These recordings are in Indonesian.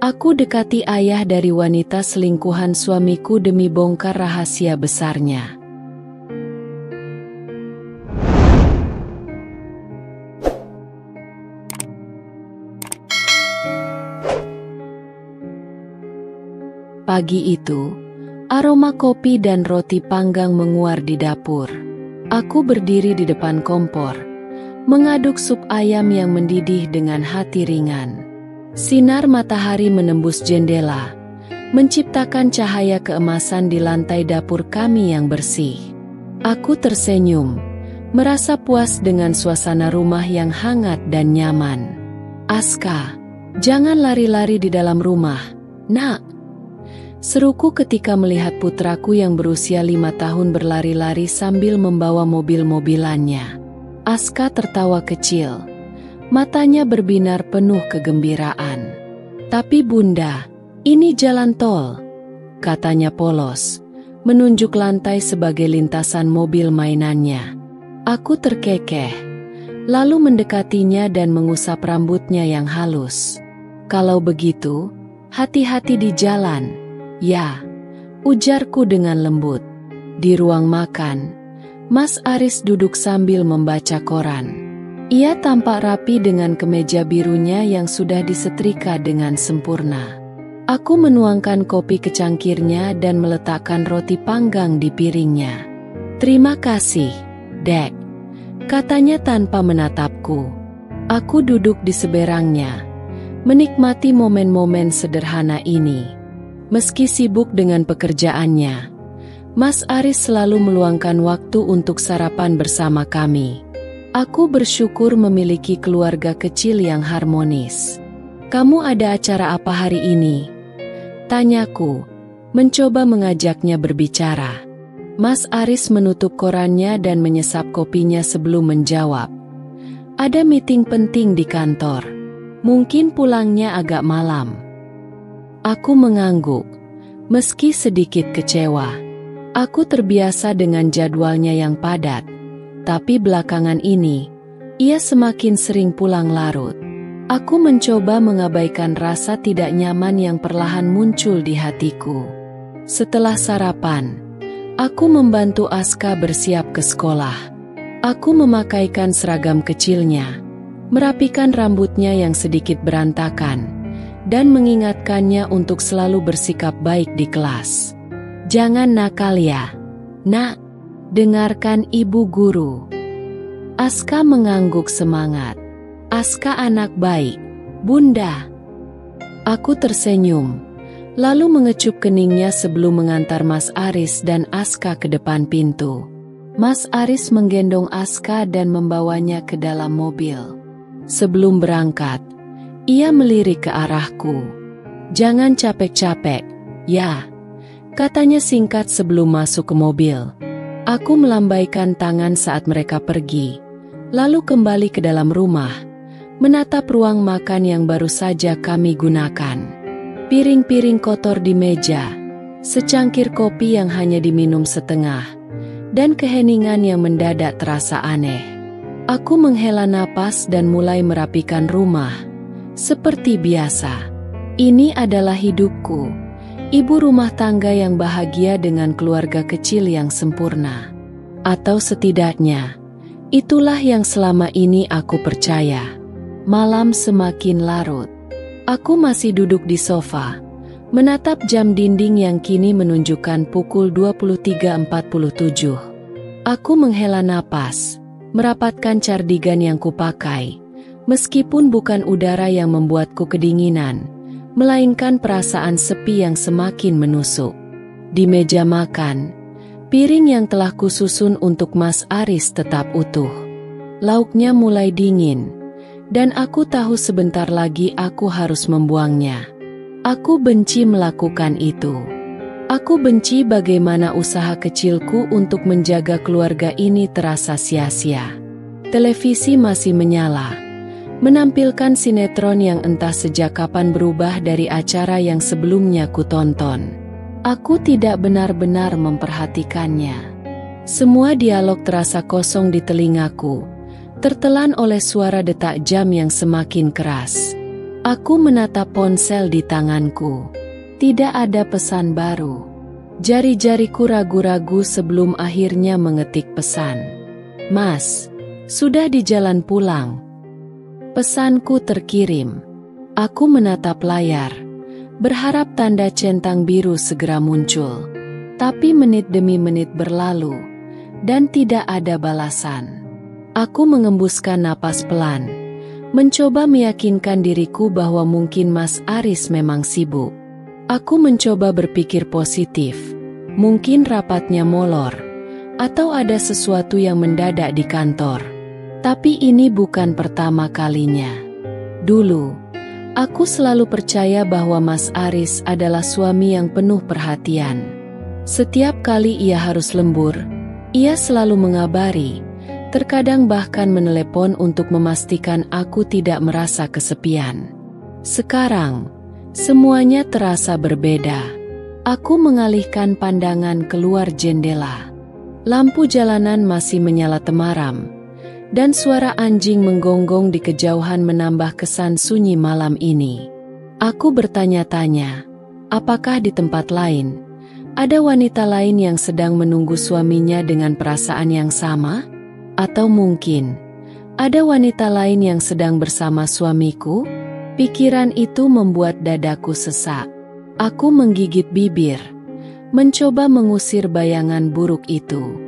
Aku dekati ayah dari wanita selingkuhan suamiku demi bongkar rahasia besarnya. Pagi itu, aroma kopi dan roti panggang menguar di dapur. Aku berdiri di depan kompor, mengaduk sup ayam yang mendidih dengan hati ringan. Sinar matahari menembus jendela, menciptakan cahaya keemasan di lantai dapur kami yang bersih. Aku tersenyum, merasa puas dengan suasana rumah yang hangat dan nyaman. "Aska, jangan lari-lari di dalam rumah, Nak," seruku ketika melihat putraku yang berusia 5 tahun berlari-lari sambil membawa mobil-mobilannya. Aska tertawa kecil. Matanya berbinar penuh kegembiraan. "Tapi Bunda, ini jalan tol," katanya polos, menunjuk lantai sebagai lintasan mobil mainannya. Aku terkekeh, lalu mendekatinya dan mengusap rambutnya yang halus. "Kalau begitu, hati-hati di jalan, ya," ujarku dengan lembut. Di ruang makan, Mas Aris duduk sambil membaca koran. Ia tampak rapi dengan kemeja birunya yang sudah disetrika dengan sempurna. Aku menuangkan kopi ke cangkirnya dan meletakkan roti panggang di piringnya. "Terima kasih, Dek," katanya tanpa menatapku. Aku duduk di seberangnya, menikmati momen-momen sederhana ini. Meski sibuk dengan pekerjaannya, Mas Aris selalu meluangkan waktu untuk sarapan bersama kami. Aku bersyukur memiliki keluarga kecil yang harmonis. "Kamu ada acara apa hari ini?" tanyaku, mencoba mengajaknya berbicara. Mas Aris menutup korannya dan menyesap kopinya sebelum menjawab. "Ada meeting penting di kantor. Mungkin pulangnya agak malam." Aku mengangguk, meski sedikit kecewa. Aku terbiasa dengan jadwalnya yang padat. Tapi belakangan ini, ia semakin sering pulang larut. Aku mencoba mengabaikan rasa tidak nyaman yang perlahan muncul di hatiku. Setelah sarapan, aku membantu Aska bersiap ke sekolah. Aku memakaikan seragam kecilnya, merapikan rambutnya yang sedikit berantakan, dan mengingatkannya untuk selalu bersikap baik di kelas. "Jangan nakal ya, Nak. Dengarkan ibu guru." Aska mengangguk semangat. "Aska anak baik, Bunda." Aku tersenyum, lalu mengecup keningnya sebelum mengantar Mas Aris dan Aska ke depan pintu. Mas Aris menggendong Aska dan membawanya ke dalam mobil. Sebelum berangkat, ia melirik ke arahku. "Jangan capek-capek, ya," katanya singkat sebelum masuk ke mobil. Aku melambaikan tangan saat mereka pergi, lalu kembali ke dalam rumah, menatap ruang makan yang baru saja kami gunakan. Piring-piring kotor di meja, secangkir kopi yang hanya diminum setengah, dan keheningan yang mendadak terasa aneh. Aku menghela napas dan mulai merapikan rumah. Seperti biasa, ini adalah hidupku. Ibu rumah tangga yang bahagia dengan keluarga kecil yang sempurna. Atau setidaknya, itulah yang selama ini aku percaya. Malam semakin larut. Aku masih duduk di sofa, menatap jam dinding yang kini menunjukkan pukul 23.47. Aku menghela napas, merapatkan cardigan yang kupakai, meskipun bukan udara yang membuatku kedinginan, melainkan perasaan sepi yang semakin menusuk. Di meja makan, piring yang telah kususun untuk Mas Aris tetap utuh. Lauknya mulai dingin, dan aku tahu sebentar lagi aku harus membuangnya. Aku benci melakukan itu. Aku benci bagaimana usaha kecilku untuk menjaga keluarga ini terasa sia-sia. Televisi masih menyala, menampilkan sinetron yang entah sejak kapan berubah dari acara yang sebelumnya kutonton. Aku tidak benar-benar memperhatikannya. Semua dialog terasa kosong di telingaku, tertelan oleh suara detak jam yang semakin keras. Aku menatap ponsel di tanganku. Tidak ada pesan baru. Jari-jariku ragu-ragu sebelum akhirnya mengetik pesan. "Mas, sudah di jalan pulang." Pesanku terkirim. Aku menatap layar, berharap tanda centang biru segera muncul. Tapi menit demi menit berlalu, dan tidak ada balasan. Aku mengembuskan napas pelan, mencoba meyakinkan diriku bahwa mungkin Mas Aris memang sibuk. Aku mencoba berpikir positif, mungkin rapatnya molor, atau ada sesuatu yang mendadak di kantor. Tapi ini bukan pertama kalinya. Dulu, aku selalu percaya bahwa Mas Aris adalah suami yang penuh perhatian. Setiap kali ia harus lembur, ia selalu mengabari, terkadang bahkan menelepon untuk memastikan aku tidak merasa kesepian. Sekarang, semuanya terasa berbeda. Aku mengalihkan pandangan keluar jendela. Lampu jalanan masih menyala temaram, dan suara anjing menggonggong di kejauhan menambah kesan sunyi malam ini. Aku bertanya-tanya, apakah di tempat lain ada wanita lain yang sedang menunggu suaminya dengan perasaan yang sama? Atau mungkin ada wanita lain yang sedang bersama suamiku? Pikiran itu membuat dadaku sesak. Aku menggigit bibir, mencoba mengusir bayangan buruk itu.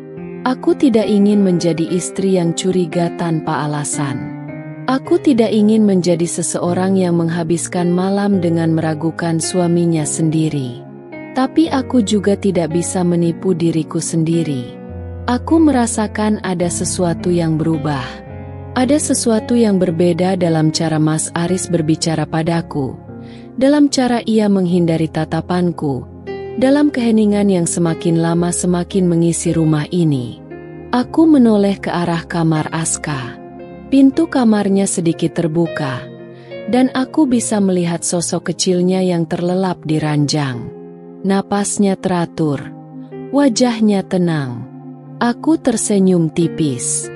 Aku tidak ingin menjadi istri yang curiga tanpa alasan. Aku tidak ingin menjadi seseorang yang menghabiskan malam dengan meragukan suaminya sendiri. Tapi aku juga tidak bisa menipu diriku sendiri. Aku merasakan ada sesuatu yang berubah. Ada sesuatu yang berbeda dalam cara Mas Aris berbicara padaku, dalam cara ia menghindari tatapanku, dalam keheningan yang semakin lama semakin mengisi rumah ini. Aku menoleh ke arah kamar Aska. Pintu kamarnya sedikit terbuka, dan aku bisa melihat sosok kecilnya yang terlelap di ranjang. Napasnya teratur, wajahnya tenang. Aku tersenyum tipis.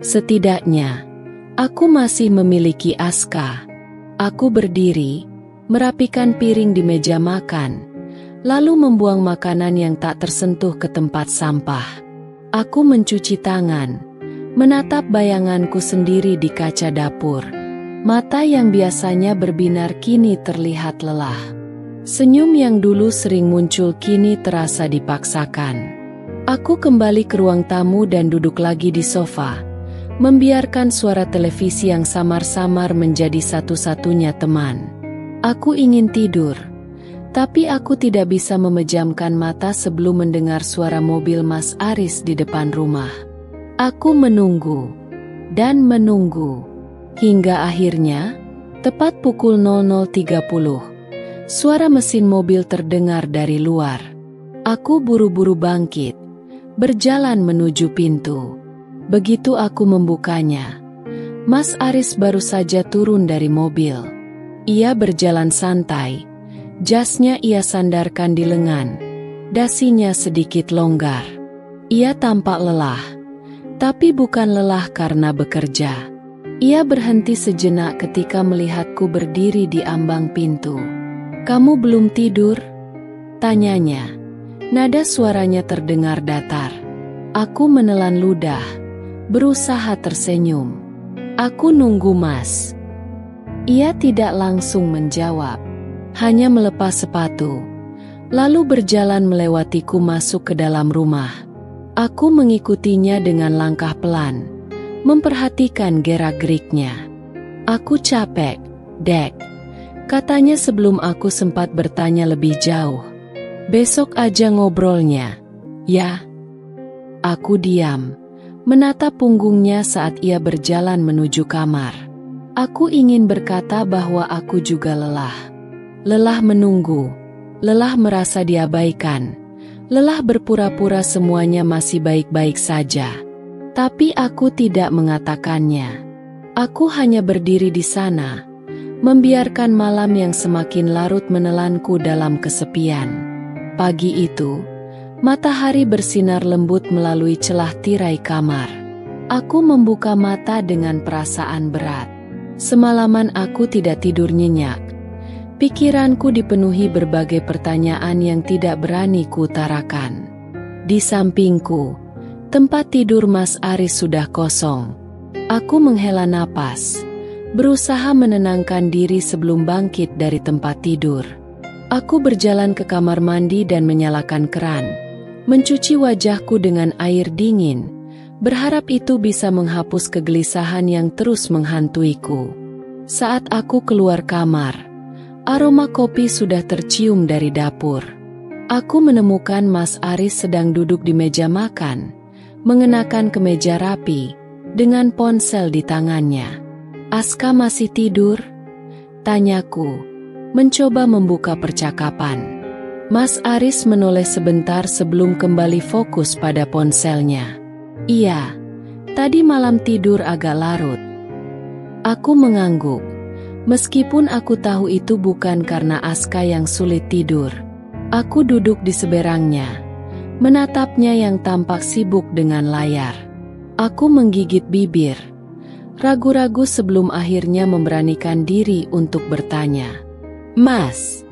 Setidaknya, aku masih memiliki Aska. Aku berdiri, merapikan piring di meja makan, lalu membuang makanan yang tak tersentuh ke tempat sampah. Aku mencuci tangan, menatap bayanganku sendiri di kaca dapur. Mata yang biasanya berbinar kini terlihat lelah. Senyum yang dulu sering muncul kini terasa dipaksakan. Aku kembali ke ruang tamu dan duduk lagi di sofa, membiarkan suara televisi yang samar-samar menjadi satu-satunya teman. Aku ingin tidur, tapi aku tidak bisa memejamkan mata sebelum mendengar suara mobil Mas Aris di depan rumah. Aku menunggu, dan menunggu, hingga akhirnya, tepat pukul 00.30, suara mesin mobil terdengar dari luar. Aku buru-buru bangkit, berjalan menuju pintu. Begitu aku membukanya, Mas Aris baru saja turun dari mobil. Ia berjalan santai, jasnya ia sandarkan di lengan, dasinya sedikit longgar. Ia tampak lelah, tapi bukan lelah karena bekerja. Ia berhenti sejenak ketika melihatku berdiri di ambang pintu. "Kamu belum tidur?" tanyanya. Nada suaranya terdengar datar. Aku menelan ludah, berusaha tersenyum. "Aku nunggu Mas." Ia tidak langsung menjawab, hanya melepas sepatu, lalu berjalan melewatiku masuk ke dalam rumah. Aku mengikutinya dengan langkah pelan, memperhatikan gerak-geriknya. "Aku capek, Dek," katanya sebelum aku sempat bertanya lebih jauh. "Besok aja ngobrolnya, ya?" Aku diam, menatap punggungnya saat ia berjalan menuju kamar. Aku ingin berkata bahwa aku juga lelah. Lelah menunggu, lelah merasa diabaikan, lelah berpura-pura semuanya masih baik-baik saja. Tapi aku tidak mengatakannya. Aku hanya berdiri di sana, membiarkan malam yang semakin larut menelanku dalam kesepian. Pagi itu, matahari bersinar lembut melalui celah tirai kamar. Aku membuka mata dengan perasaan berat. Semalaman aku tidak tidur nyenyak. Pikiranku dipenuhi berbagai pertanyaan yang tidak berani kuutarakan. Di sampingku, tempat tidur Mas Aris sudah kosong. Aku menghela napas, berusaha menenangkan diri sebelum bangkit dari tempat tidur. Aku berjalan ke kamar mandi dan menyalakan keran, mencuci wajahku dengan air dingin, berharap itu bisa menghapus kegelisahan yang terus menghantuiku. Saat aku keluar kamar, aroma kopi sudah tercium dari dapur. Aku menemukan Mas Aris sedang duduk di meja makan, mengenakan kemeja rapi, dengan ponsel di tangannya. "Aska masih tidur?" tanyaku, mencoba membuka percakapan. Mas Aris menoleh sebentar sebelum kembali fokus pada ponselnya. "Iya, tadi malam tidur agak larut." Aku mengangguk, meskipun aku tahu itu bukan karena Aska yang sulit tidur. Aku duduk di seberangnya, menatapnya yang tampak sibuk dengan layar. Aku menggigit bibir, ragu-ragu sebelum akhirnya memberanikan diri untuk bertanya. "Mas?"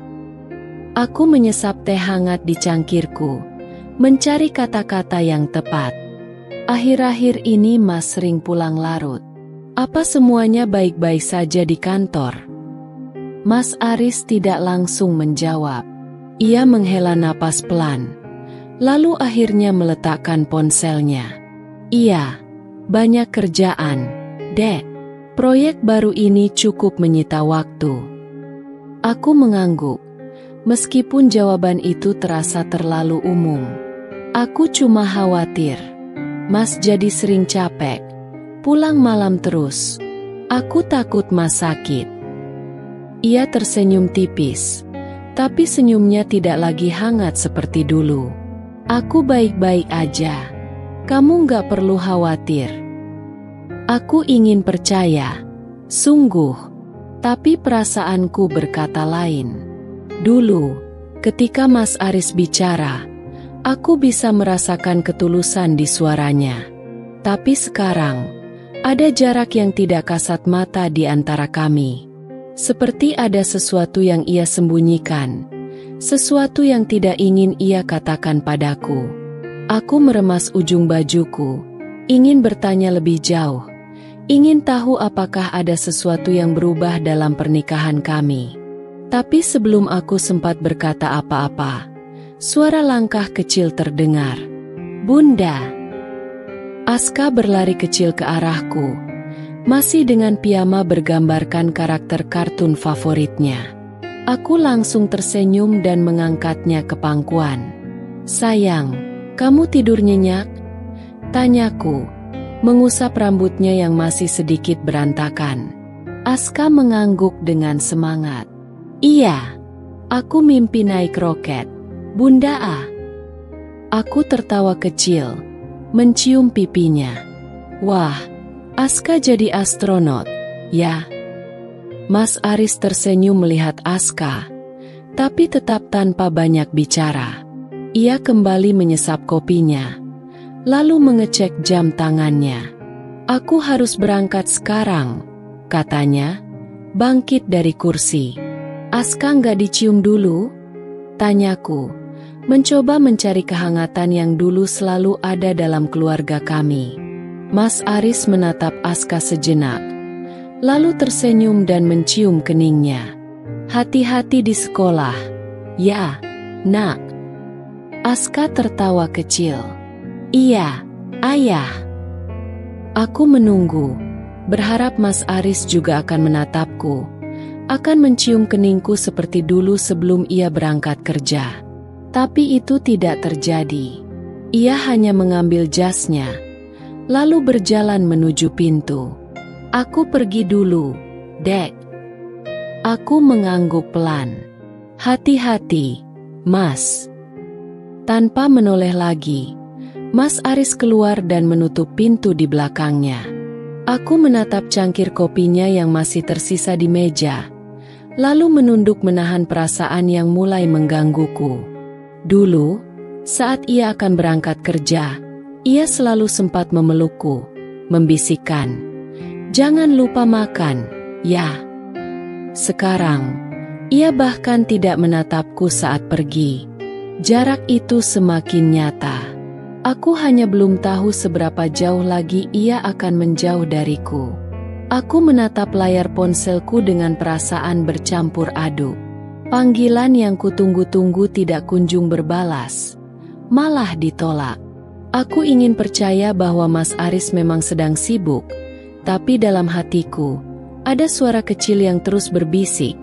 Aku menyesap teh hangat di cangkirku, mencari kata-kata yang tepat. "Akhir-akhir ini Mas sering pulang larut. Apa semuanya baik-baik saja di kantor?" Mas Aris tidak langsung menjawab. Ia menghela napas pelan, lalu akhirnya meletakkan ponselnya. "Iya, banyak kerjaan, Dek. Proyek baru ini cukup menyita waktu." Aku mengangguk, meskipun jawaban itu terasa terlalu umum. "Aku cuma khawatir Mas jadi sering capek, pulang malam terus. Aku takut Mas sakit." Ia tersenyum tipis, tapi senyumnya tidak lagi hangat seperti dulu. "Aku baik-baik aja. Kamu gak perlu khawatir." Aku ingin percaya, sungguh, tapi perasaanku berkata lain. Dulu, ketika Mas Aris bicara, aku bisa merasakan ketulusan di suaranya. Tapi sekarang, ada jarak yang tidak kasat mata di antara kami. Seperti ada sesuatu yang ia sembunyikan, sesuatu yang tidak ingin ia katakan padaku. Aku meremas ujung bajuku, ingin bertanya lebih jauh, ingin tahu apakah ada sesuatu yang berubah dalam pernikahan kami. Tapi sebelum aku sempat berkata apa-apa, suara langkah kecil terdengar. "Bunda." Aska berlari kecil ke arahku, masih dengan piyama bergambarkan karakter kartun favoritnya. Aku langsung tersenyum dan mengangkatnya ke pangkuan. "Sayang, kamu tidur nyenyak?" tanyaku, mengusap rambutnya yang masih sedikit berantakan. Aska mengangguk dengan semangat. "Iya, aku mimpi naik roket, Bunda ah." Aku tertawa kecil, mencium pipinya. "Wah, Aska jadi astronot, ya?" Mas Aris tersenyum melihat Aska, tapi tetap tanpa banyak bicara. Ia kembali menyesap kopinya, lalu mengecek jam tangannya. "Aku harus berangkat sekarang," katanya, bangkit dari kursi. "Aska nggak dicium dulu?" tanyaku, mencoba mencari kehangatan yang dulu selalu ada dalam keluarga kami. Mas Aris menatap Aska sejenak, lalu tersenyum dan mencium keningnya. "Hati-hati di sekolah, ya, Nak." Aska tertawa kecil. "Iya, Ayah." Aku menunggu, berharap Mas Aris juga akan menatapku, akan mencium keningku seperti dulu sebelum ia berangkat kerja. Tapi itu tidak terjadi. Ia hanya mengambil jasnya, lalu berjalan menuju pintu. "Aku pergi dulu, Dek." Aku mengangguk pelan. "Hati-hati, Mas." Tanpa menoleh lagi, Mas Aris keluar dan menutup pintu di belakangnya. Aku menatap cangkir kopinya yang masih tersisa di meja, lalu menunduk menahan perasaan yang mulai menggangguku. Dulu, saat ia akan berangkat kerja, ia selalu sempat memelukku, membisikkan, "Jangan lupa makan, Ya. Sekarang, ia bahkan tidak menatapku saat pergi. Jarak itu semakin nyata. Aku hanya belum tahu seberapa jauh lagi ia akan menjauh dariku. Aku menatap layar ponselku dengan perasaan bercampur aduk. Panggilan yang kutunggu-tunggu tidak kunjung berbalas, malah ditolak. Aku ingin percaya bahwa Mas Aris memang sedang sibuk, tapi dalam hatiku, ada suara kecil yang terus berbisik.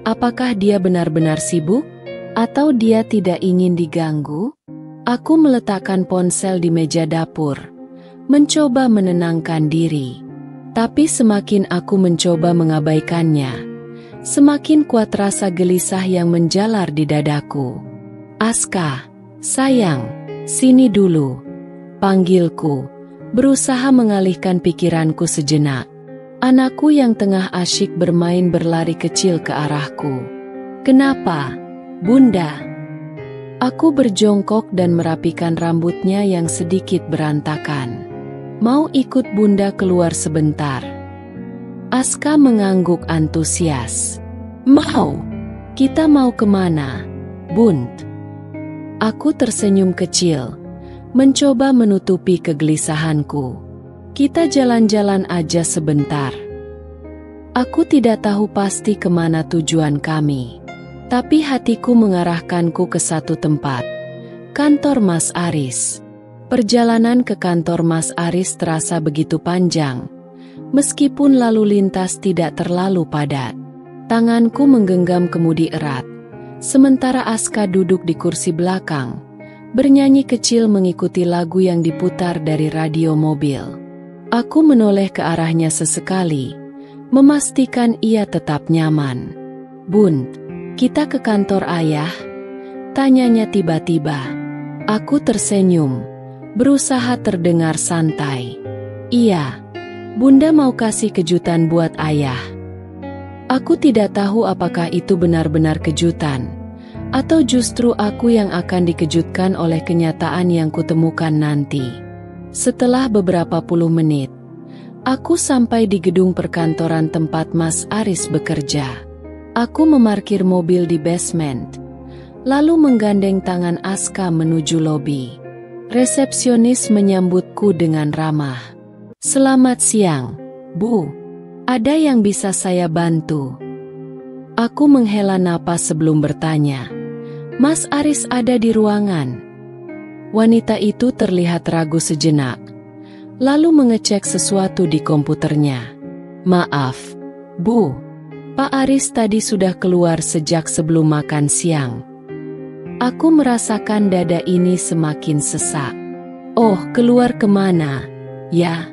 Apakah dia benar-benar sibuk? Atau dia tidak ingin diganggu? Aku meletakkan ponsel di meja dapur, mencoba menenangkan diri. Tapi semakin aku mencoba mengabaikannya, semakin kuat rasa gelisah yang menjalar di dadaku. Aska, sayang, sini dulu, panggilku, berusaha mengalihkan pikiranku sejenak. Anakku yang tengah asyik bermain berlari kecil ke arahku. Kenapa, Bunda? Aku berjongkok dan merapikan rambutnya yang sedikit berantakan. Mau ikut Bunda keluar sebentar? Aska mengangguk antusias. Mau? Kita mau kemana, Bund? Aku tersenyum kecil, mencoba menutupi kegelisahanku. Kita jalan-jalan aja sebentar. Aku tidak tahu pasti kemana tujuan kami, tapi hatiku mengarahkanku ke satu tempat, kantor Mas Aris. Perjalanan ke kantor Mas Aris terasa begitu panjang, meskipun lalu lintas tidak terlalu padat. Tanganku menggenggam kemudi erat, sementara Aska duduk di kursi belakang, bernyanyi kecil mengikuti lagu yang diputar dari radio mobil. Aku menoleh ke arahnya sesekali, memastikan ia tetap nyaman. Bund, kita ke kantor ayah? Tanyanya tiba-tiba. Aku tersenyum, berusaha terdengar santai. Iya, Bunda mau kasih kejutan buat ayah. Aku tidak tahu apakah itu benar-benar kejutan, atau justru aku yang akan dikejutkan oleh kenyataan yang kutemukan nanti. Setelah beberapa puluh menit, aku sampai di gedung perkantoran tempat Mas Aris bekerja. Aku memarkir mobil di basement, lalu menggandeng tangan Aska menuju lobi. Resepsionis menyambutku dengan ramah. Selamat siang, Bu. Ada yang bisa saya bantu? Aku menghela napas sebelum bertanya. Mas Aris ada di ruangan. Wanita itu terlihat ragu sejenak, lalu mengecek sesuatu di komputernya. Maaf, Bu. Pak Aris tadi sudah keluar sejak sebelum makan siang. Aku merasakan dada ini semakin sesak. Oh, keluar kemana? Ya.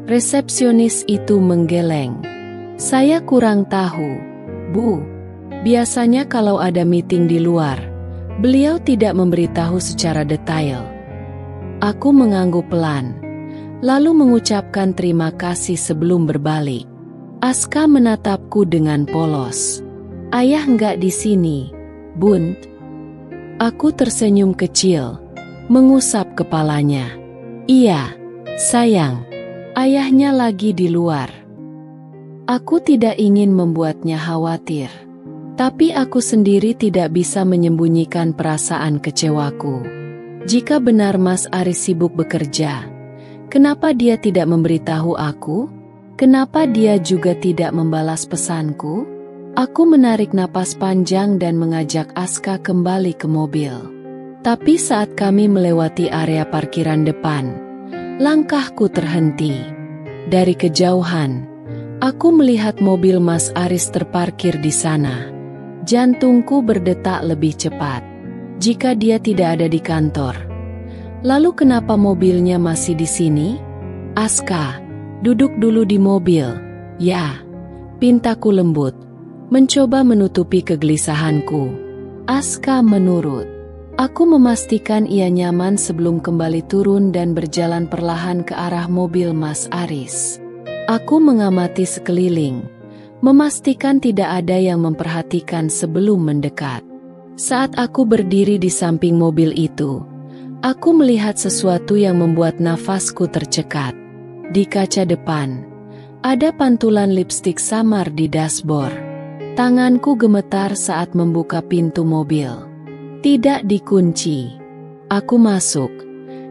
Resepsionis itu menggeleng. Saya kurang tahu, Bu. Biasanya kalau ada meeting di luar, beliau tidak memberitahu secara detail. Aku mengangguk pelan, lalu mengucapkan terima kasih sebelum berbalik. Aska menatapku dengan polos. Ayah nggak di sini, Bund? Aku tersenyum kecil, mengusap kepalanya. Iya, sayang, ayahnya lagi di luar. Aku tidak ingin membuatnya khawatir, tapi aku sendiri tidak bisa menyembunyikan perasaan kecewaku. Jika benar Mas Aris sibuk bekerja, kenapa dia tidak memberitahu aku? Kenapa dia juga tidak membalas pesanku? Aku menarik napas panjang dan mengajak Aska kembali ke mobil. Tapi saat kami melewati area parkiran depan, langkahku terhenti. Dari kejauhan, aku melihat mobil Mas Aris terparkir di sana. Jantungku berdetak lebih cepat. Jika dia tidak ada di kantor, lalu kenapa mobilnya masih di sini? Aska, duduk dulu di mobil. Ya, pintaku lembut, mencoba menutupi kegelisahanku. Aska menurut. Aku memastikan ia nyaman sebelum kembali turun dan berjalan perlahan ke arah mobil Mas Aris. Aku mengamati sekeliling, memastikan tidak ada yang memperhatikan sebelum mendekat. Saat aku berdiri di samping mobil itu, aku melihat sesuatu yang membuat nafasku tercekat. Di kaca depan, Ada pantulan lipstik samar di dashboard. Tanganku gemetar saat membuka pintu mobil. Tidak dikunci. Aku masuk,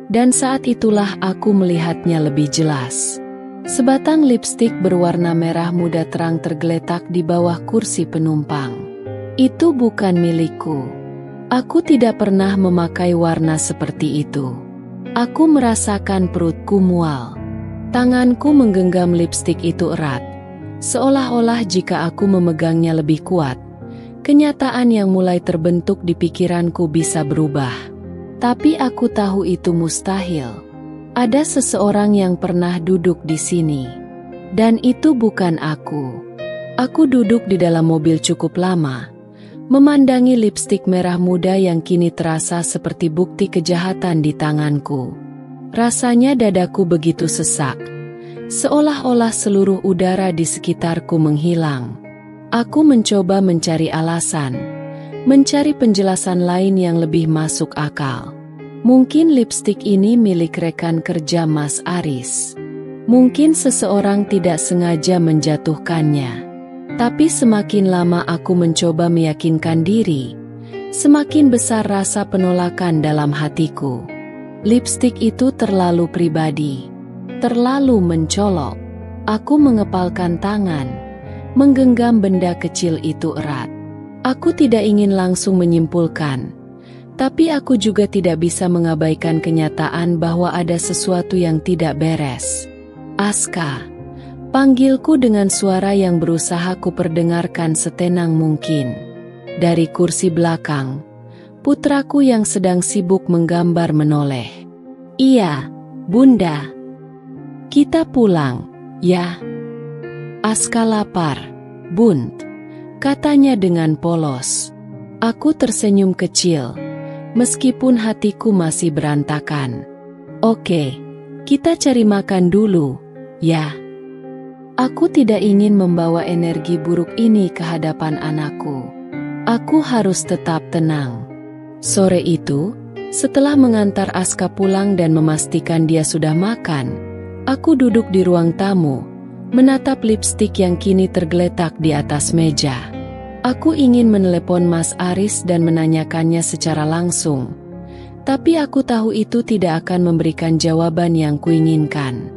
dan saat itulah aku melihatnya lebih jelas. Sebatang lipstik berwarna merah muda terang tergeletak di bawah kursi penumpang. Itu bukan milikku. Aku tidak pernah memakai warna seperti itu. Aku merasakan perutku mual. Tanganku menggenggam lipstik itu erat, seolah-olah jika aku memegangnya lebih kuat, kenyataan yang mulai terbentuk di pikiranku bisa berubah. Tapi aku tahu itu mustahil. Ada seseorang yang pernah duduk di sini. Dan itu bukan aku. Aku duduk di dalam mobil cukup lama, memandangi lipstik merah muda yang kini terasa seperti bukti kejahatan di tanganku. Rasanya dadaku begitu sesak, seolah-olah seluruh udara di sekitarku menghilang. Aku mencoba mencari alasan, mencari penjelasan lain yang lebih masuk akal. Mungkin lipstik ini milik rekan kerja Mas Aris. Mungkin seseorang tidak sengaja menjatuhkannya. Tapi semakin lama aku mencoba meyakinkan diri, semakin besar rasa penolakan dalam hatiku. Lipstik itu terlalu pribadi, terlalu mencolok. Aku mengepalkan tangan, menggenggam benda kecil itu erat. Aku tidak ingin langsung menyimpulkan, tapi aku juga tidak bisa mengabaikan kenyataan bahwa ada sesuatu yang tidak beres. Aska, panggilku dengan suara yang berusaha kuperdengarkan setenang mungkin. Dari kursi belakang, putraku yang sedang sibuk menggambar menoleh. Iya, Bunda. Kita pulang, ya. Aska lapar, Bund, katanya dengan polos. Aku tersenyum kecil, meskipun hatiku masih berantakan. Oke, kita cari makan dulu, ya. Aku tidak ingin membawa energi buruk ini ke hadapan anakku. Aku harus tetap tenang. Sore itu, setelah mengantar Aska pulang dan memastikan dia sudah makan, aku duduk di ruang tamu, menatap lipstik yang kini tergeletak di atas meja. Aku ingin menelepon Mas Aris dan menanyakannya secara langsung, tapi aku tahu itu tidak akan memberikan jawaban yang kuinginkan.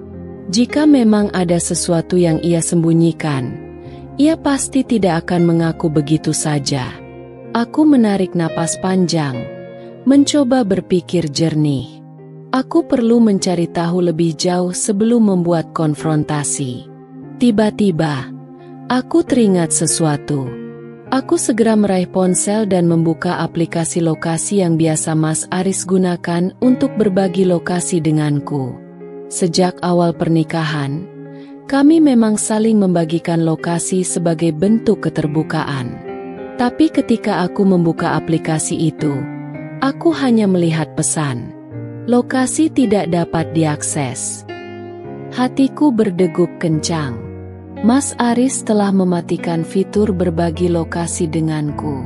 Jika memang ada sesuatu yang ia sembunyikan, ia pasti tidak akan mengaku begitu saja. Aku menarik napas panjang, mencoba berpikir jernih. Aku perlu mencari tahu lebih jauh sebelum membuat konfrontasi. Tiba-tiba, aku teringat sesuatu. Aku segera meraih ponsel dan membuka aplikasi lokasi yang biasa Mas Aris gunakan untuk berbagi lokasi denganku. Sejak awal pernikahan, kami memang saling membagikan lokasi sebagai bentuk keterbukaan. Tapi ketika aku membuka aplikasi itu, aku hanya melihat pesan. Lokasi tidak dapat diakses. Hatiku berdegup kencang. Mas Aris telah mematikan fitur berbagi lokasi denganku.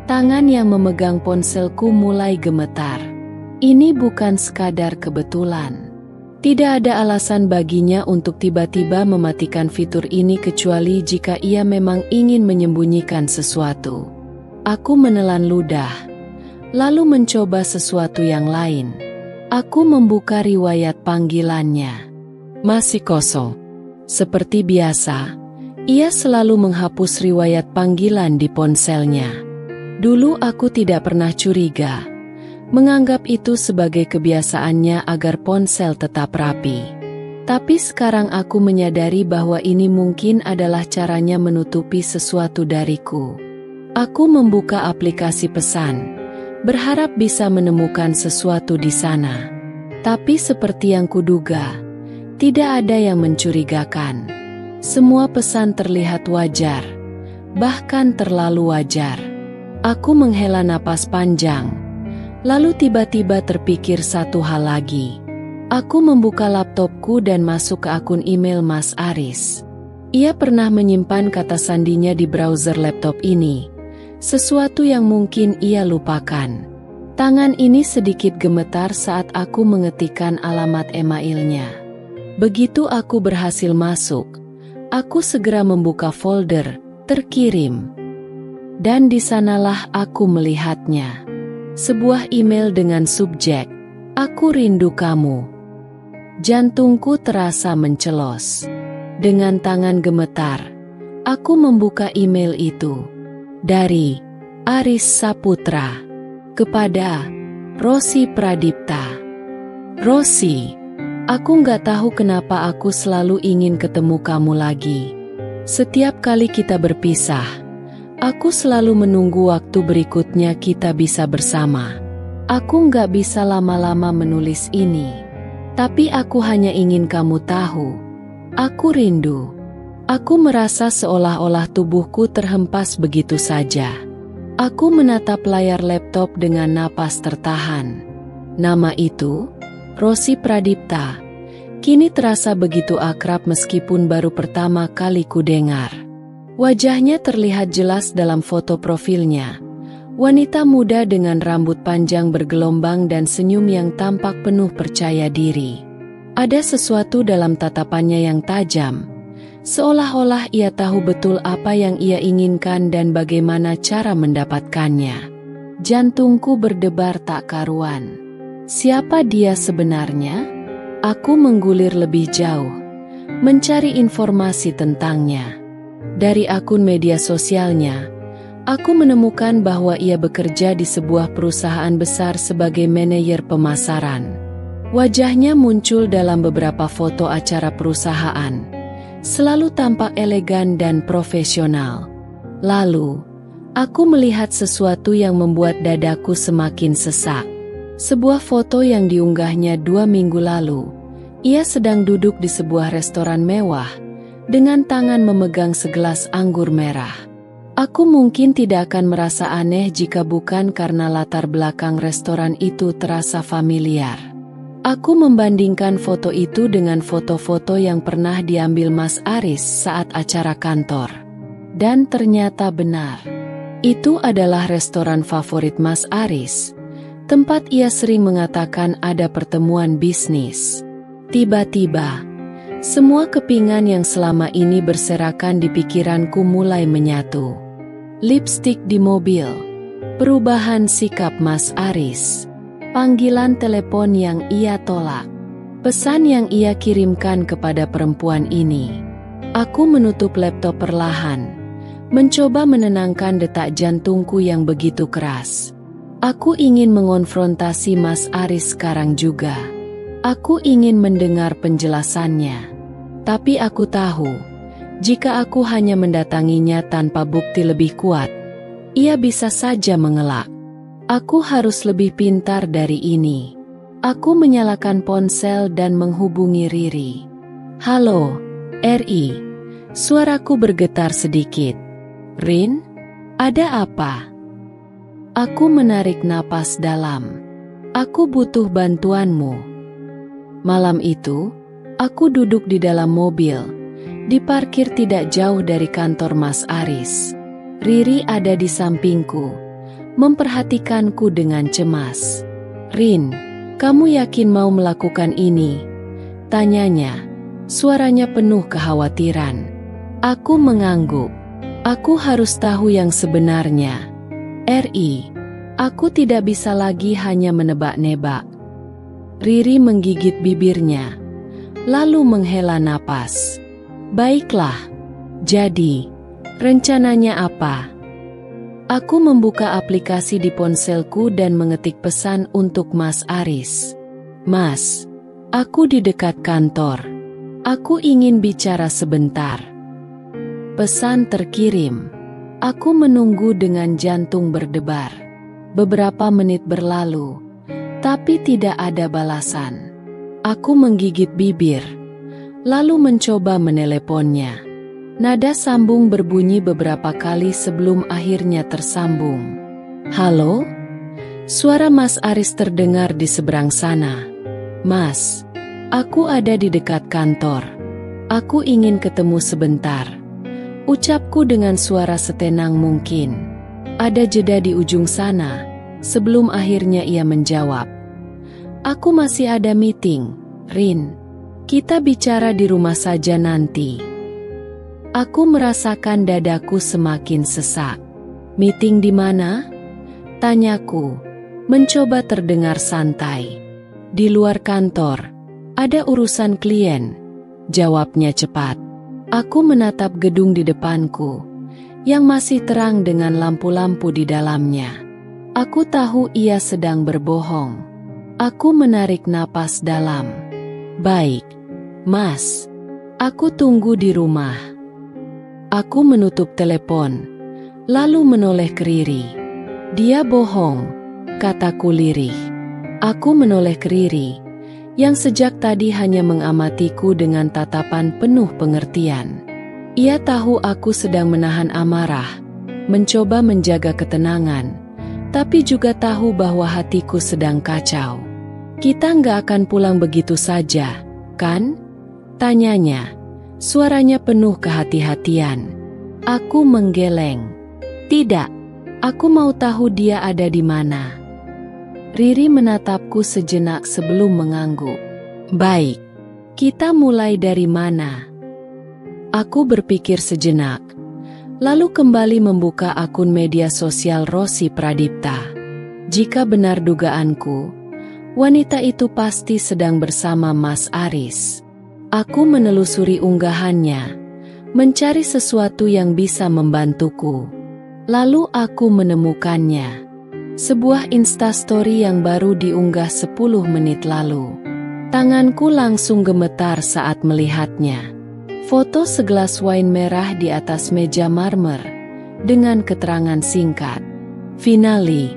Tangan yang memegang ponselku mulai gemetar. Ini bukan sekadar kebetulan. Tidak ada alasan baginya untuk tiba-tiba mematikan fitur ini kecuali jika ia memang ingin menyembunyikan sesuatu. Aku menelan ludah, lalu mencoba sesuatu yang lain. Aku membuka riwayat panggilannya. Masih kosong. Seperti biasa, ia selalu menghapus riwayat panggilan di ponselnya. Dulu aku tidak pernah curiga, menganggap itu sebagai kebiasaannya agar ponsel tetap rapi. Tapi sekarang aku menyadari bahwa ini mungkin adalah caranya menutupi sesuatu dariku. Aku membuka aplikasi pesan, berharap bisa menemukan sesuatu di sana. Tapi seperti yang kuduga, tidak ada yang mencurigakan. Semua pesan terlihat wajar, bahkan terlalu wajar. Aku menghela napas panjang, lalu tiba-tiba terpikir satu hal lagi. Aku membuka laptopku dan masuk ke akun email Mas Aris. Ia pernah menyimpan kata sandinya di browser laptop ini, sesuatu yang mungkin ia lupakan. Tangan ini sedikit gemetar saat aku mengetikkan alamat emailnya. Begitu aku berhasil masuk, Aku segera membuka folder terkirim. Dan di sanalah aku melihatnya. Sebuah email dengan subjek, "Aku rindu kamu." Jantungku terasa mencelos. Dengan tangan gemetar, aku membuka email itu. Dari Aris Saputra kepada Rosi Pradipta. Rosi, aku nggak tahu kenapa aku selalu ingin ketemu kamu lagi. Setiap kali kita berpisah, aku selalu menunggu waktu berikutnya kita bisa bersama. Aku nggak bisa lama-lama menulis ini. Tapi aku hanya ingin kamu tahu. Aku rindu. Aku merasa seolah-olah tubuhku terhempas begitu saja. Aku menatap layar laptop dengan napas tertahan. Nama itu, Rosi Pradipta, kini terasa begitu akrab meskipun baru pertama kali ku dengar. Wajahnya terlihat jelas dalam foto profilnya. Wanita muda dengan rambut panjang bergelombang dan senyum yang tampak penuh percaya diri. Ada sesuatu dalam tatapannya yang tajam. Seolah-olah ia tahu betul apa yang ia inginkan dan bagaimana cara mendapatkannya. Jantungku berdebar tak karuan. Siapa dia sebenarnya? Aku menggulir lebih jauh, mencari informasi tentangnya. Dari akun media sosialnya, aku menemukan bahwa ia bekerja di sebuah perusahaan besar sebagai manajer pemasaran. Wajahnya muncul dalam beberapa foto acara perusahaan. Selalu tampak elegan dan profesional. Lalu, aku melihat sesuatu yang membuat dadaku semakin sesak. Sebuah foto yang diunggahnya 2 minggu lalu. Ia sedang duduk di sebuah restoran mewah, dengan tangan memegang segelas anggur merah. Aku mungkin tidak akan merasa aneh jika bukan karena latar belakang restoran itu terasa familiar. Aku membandingkan foto itu dengan foto-foto yang pernah diambil Mas Aris saat acara kantor. Dan ternyata benar. Itu adalah restoran favorit Mas Aris, tempat ia sering mengatakan ada pertemuan bisnis. Tiba-tiba, semua kepingan yang selama ini berserakan di pikiranku mulai menyatu. Lipstik di mobil, perubahan sikap Mas Aris, panggilan telepon yang ia tolak, pesan yang ia kirimkan kepada perempuan ini. Aku menutup laptop perlahan, mencoba menenangkan detak jantungku yang begitu keras. Aku ingin mengonfrontasi Mas Aris sekarang juga. Aku ingin mendengar penjelasannya. Tapi aku tahu, jika aku hanya mendatanginya tanpa bukti lebih kuat, ia bisa saja mengelak. Aku harus lebih pintar dari ini. Aku menyalakan ponsel dan menghubungi Riri. "Halo, Ri." Suaraku bergetar sedikit. "Rin, ada apa?" Aku menarik napas dalam. "Aku butuh bantuanmu." Malam itu, aku duduk di dalam mobil, diparkir tidak jauh dari kantor Mas Aris. Riri ada di sampingku, memperhatikanku dengan cemas. "Rin, kamu yakin mau melakukan ini?" tanyanya, suaranya penuh kekhawatiran. Aku mengangguk. Aku harus tahu yang sebenarnya. "Ri, aku tidak bisa lagi hanya menebak-nebak." Riri menggigit bibirnya, lalu menghela napas. "Baiklah, jadi, rencananya apa?" Aku membuka aplikasi di ponselku dan mengetik pesan untuk Mas Aris. "Mas, aku di dekat kantor. Aku ingin bicara sebentar." Pesan terkirim. Aku menunggu dengan jantung berdebar. Beberapa menit berlalu, tapi tidak ada balasan. Aku menggigit bibir, lalu mencoba meneleponnya. Nada sambung berbunyi beberapa kali sebelum akhirnya tersambung. "Halo?" Suara Mas Aris terdengar di seberang sana. "Mas, aku ada di dekat kantor. Aku ingin ketemu sebentar," ucapku dengan suara setenang mungkin. Ada jeda di ujung sana, sebelum akhirnya ia menjawab. "Aku masih ada meeting, Rin. Kita bicara di rumah saja nanti." Aku merasakan dadaku semakin sesak. Meeting di mana? Tanyaku, mencoba terdengar santai. Di luar kantor, ada urusan klien, jawabnya cepat. Aku menatap gedung di depanku, yang masih terang dengan lampu-lampu di dalamnya. Aku tahu ia sedang berbohong. Aku menarik napas dalam. Baik, Mas. Aku tunggu di rumah. Aku menutup telepon, lalu menoleh ke Riri. Dia bohong, kataku lirih. Aku menoleh ke Riri, yang sejak tadi hanya mengamatiku dengan tatapan penuh pengertian. Ia tahu aku sedang menahan amarah, mencoba menjaga ketenangan, tapi juga tahu bahwa hatiku sedang kacau. Kita nggak akan pulang begitu saja, kan? Tanyanya, suaranya penuh kehati-hatian. Aku menggeleng. Tidak, aku mau tahu dia ada di mana. Riri menatapku sejenak sebelum mengangguk. Baik, kita mulai dari mana? Aku berpikir sejenak, lalu kembali membuka akun media sosial Rosi Pradipta. Jika benar dugaanku, wanita itu pasti sedang bersama Mas Aris. Aku menelusuri unggahannya, mencari sesuatu yang bisa membantuku. Lalu aku menemukannya. Sebuah instastory yang baru diunggah 10 menit lalu. Tanganku langsung gemetar saat melihatnya. Foto segelas wine merah di atas meja marmer, dengan keterangan singkat. Finally,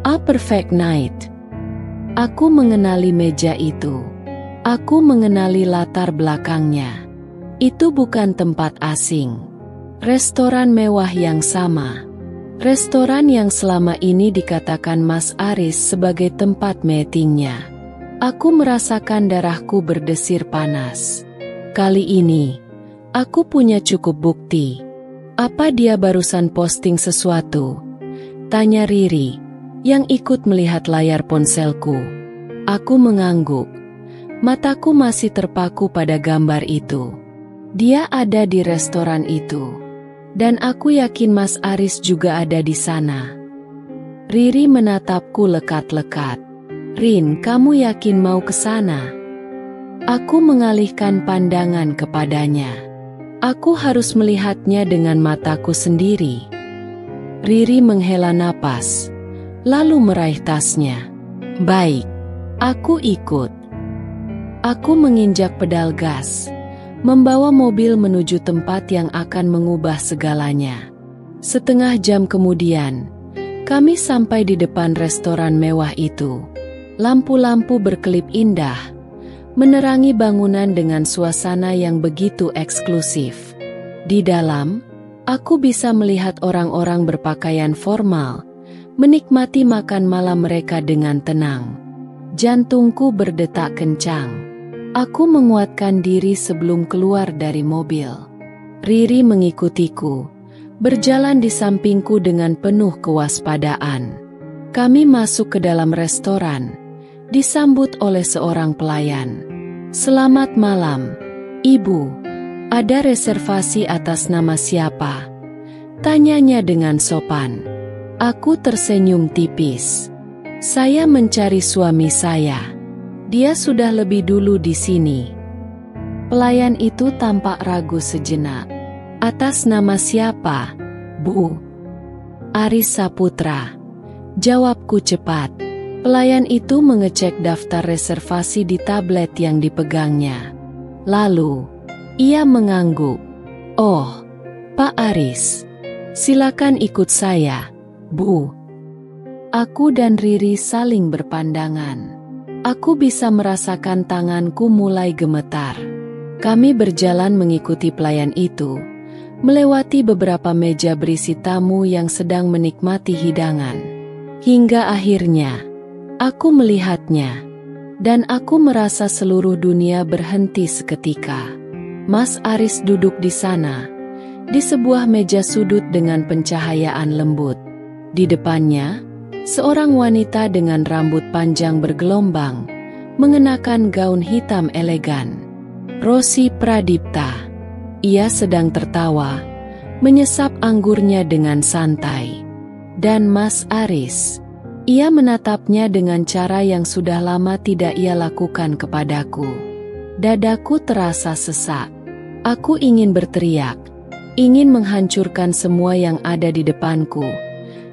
a perfect night. Aku mengenali meja itu. Aku mengenali latar belakangnya. Itu bukan tempat asing. Restoran mewah yang sama. Restoran yang selama ini dikatakan Mas Aris sebagai tempat meetingnya. Aku merasakan darahku berdesir panas. Kali ini, aku punya cukup bukti. Apa dia barusan posting sesuatu? Tanya Riri, yang ikut melihat layar ponselku. Aku mengangguk. Mataku masih terpaku pada gambar itu. Dia ada di restoran itu. Dan aku yakin Mas Aris juga ada di sana. Riri menatapku lekat-lekat. Rin, kamu yakin mau ke sana? Aku mengalihkan pandangan kepadanya. Aku harus melihatnya dengan mataku sendiri. Riri menghela napas, lalu meraih tasnya. Baik, aku ikut. Aku menginjak pedal gas, membawa mobil menuju tempat yang akan mengubah segalanya. Setengah jam kemudian, kami sampai di depan restoran mewah itu. Lampu-lampu berkelip indah, menerangi bangunan dengan suasana yang begitu eksklusif. Di dalam, aku bisa melihat orang-orang berpakaian formal, menikmati makan malam mereka dengan tenang. Jantungku berdetak kencang. Aku menguatkan diri sebelum keluar dari mobil. Riri mengikutiku, berjalan di sampingku dengan penuh kewaspadaan. Kami masuk ke dalam restoran, disambut oleh seorang pelayan. Selamat malam, Ibu. Ada reservasi atas nama siapa? Tanyanya dengan sopan. Aku tersenyum tipis. Saya mencari suami saya. Dia sudah lebih dulu di sini. Pelayan itu tampak ragu sejenak. Atas nama siapa, Bu? Aris Saputra. Jawabku cepat. Pelayan itu mengecek daftar reservasi di tablet yang dipegangnya. Lalu, ia mengangguk. Oh, Pak Aris. Silakan ikut saya, Bu. Aku dan Riri saling berpandangan. Aku bisa merasakan tanganku mulai gemetar. Kami berjalan mengikuti pelayan itu, melewati beberapa meja berisi tamu yang sedang menikmati hidangan. Hingga akhirnya, aku melihatnya, dan aku merasa seluruh dunia berhenti seketika. Mas Aris duduk di sana, di sebuah meja sudut dengan pencahayaan lembut. Di depannya, seorang wanita dengan rambut panjang bergelombang, mengenakan gaun hitam elegan. Rosi Pradipta. Ia sedang tertawa, menyesap anggurnya dengan santai. Dan Mas Aris, ia menatapnya dengan cara yang sudah lama tidak ia lakukan kepadaku. Dadaku terasa sesak. Aku ingin berteriak, ingin menghancurkan semua yang ada di depanku,